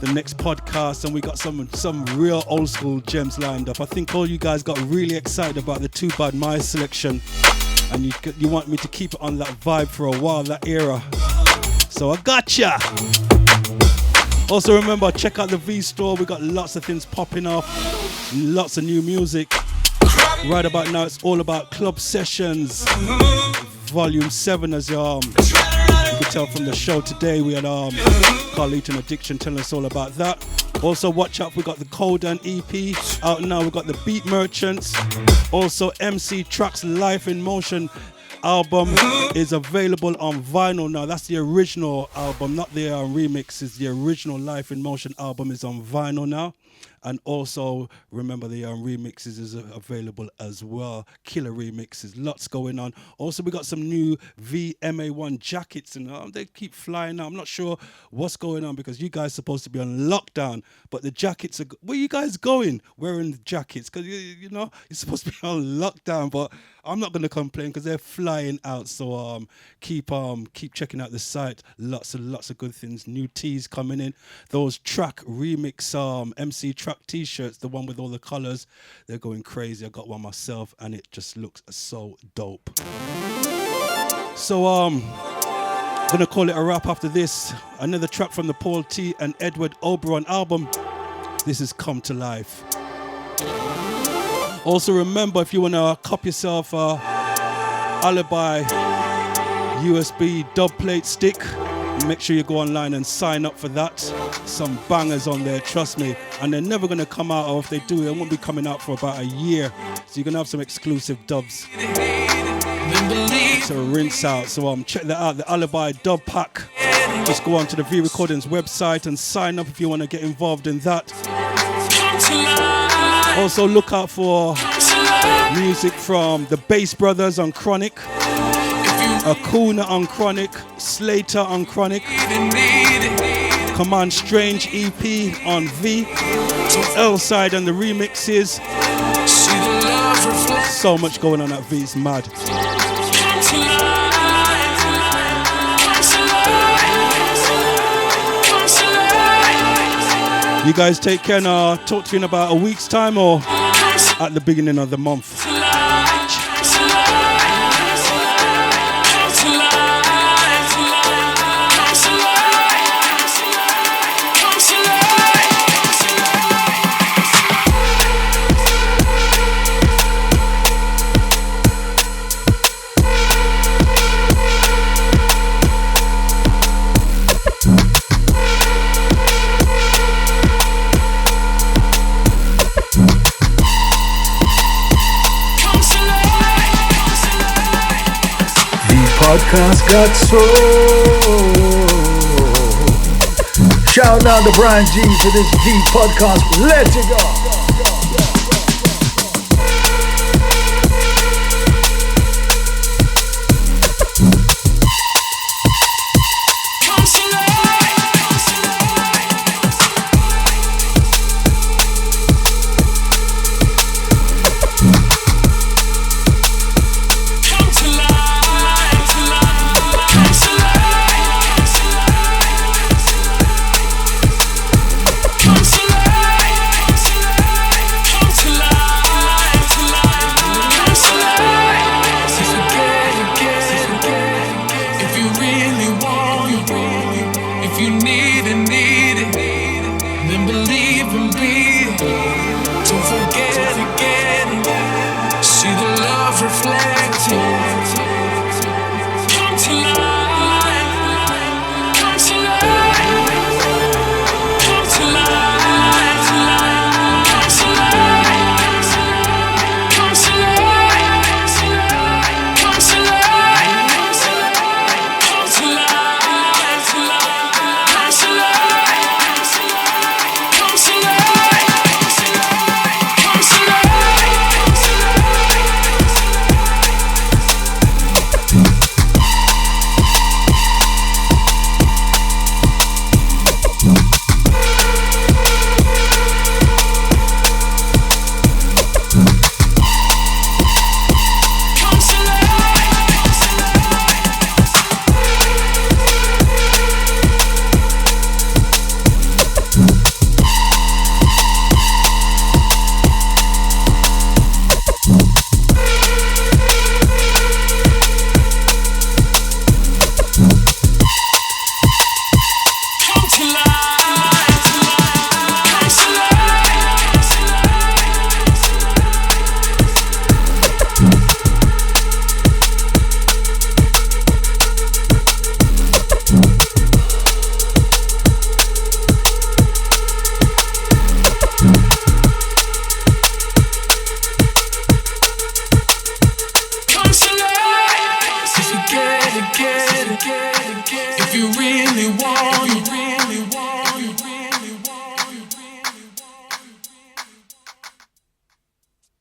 the next podcast, and we got some real old school gems lined up. I think all you guys got really excited about the Too Bad My selection, and you want me to keep it on that vibe for a while, that era. So I gotcha. Also remember, check out the V store. We got lots of things popping up, lots of new music. Right about now, it's all about Club Sessions, Volume 7, as you could tell from the show today. We had Carlito and Addiction telling us all about that. Also, watch out, we got the Code and EP out now. We got the Beat Merchants. Also, MC T.R.A.C Life in Motion album is available on vinyl now. That's the original album, not the remixes. The original Life in Motion album is on vinyl now. And also, remember, the remixes is available as well. Killer remixes, lots going on. Also, we got some new VMA1 jackets, and they keep flying out. I'm not sure what's going on because you guys are supposed to be on lockdown, but the jackets are... Where are you guys going wearing the jackets? Because, you know, you're supposed to be on lockdown, but I'm not going to complain because they're flying out. So keep checking out the site. Lots of good things. New tees coming in. Those track remix MC Track t-shirts, the one with all the colors, they're going crazy. I got one myself and it just looks so dope. So gonna call it a wrap after this. Another track from the Paul T and Edward Oberon album. This is Come to Life. Also remember, if you want to copy yourself a Alibi USB dub plate stick, make sure you go online and sign up for that. Some bangers on there, trust me. And they're never going to come out, or if they do, they won't be coming out for about a year. So you're going to have some exclusive dubs. So rinse out. So check that out, the Alibi dub pack. Just go on to the V Recordings website and sign up if you want to get involved in that. Also look out for music from the Bass Brothers on Chronic, Acuna on Chronic, Slater on Chronic, Command Strange EP on V, L-Side and the remixes. So much going on at V, it's mad. You guys take care and talk to you in about a week's time or at the beginning of the month. Podcast got soul. Shout out to Bryan G for this V podcast. Let it go. Come to life. really want it, if you need it, then believe and be it. Don't forget again. See the love reflected. Come to life. Come to life. Come to life. Come to life. Come to life. Come to life. Come to life. Come to life. Come to If you really want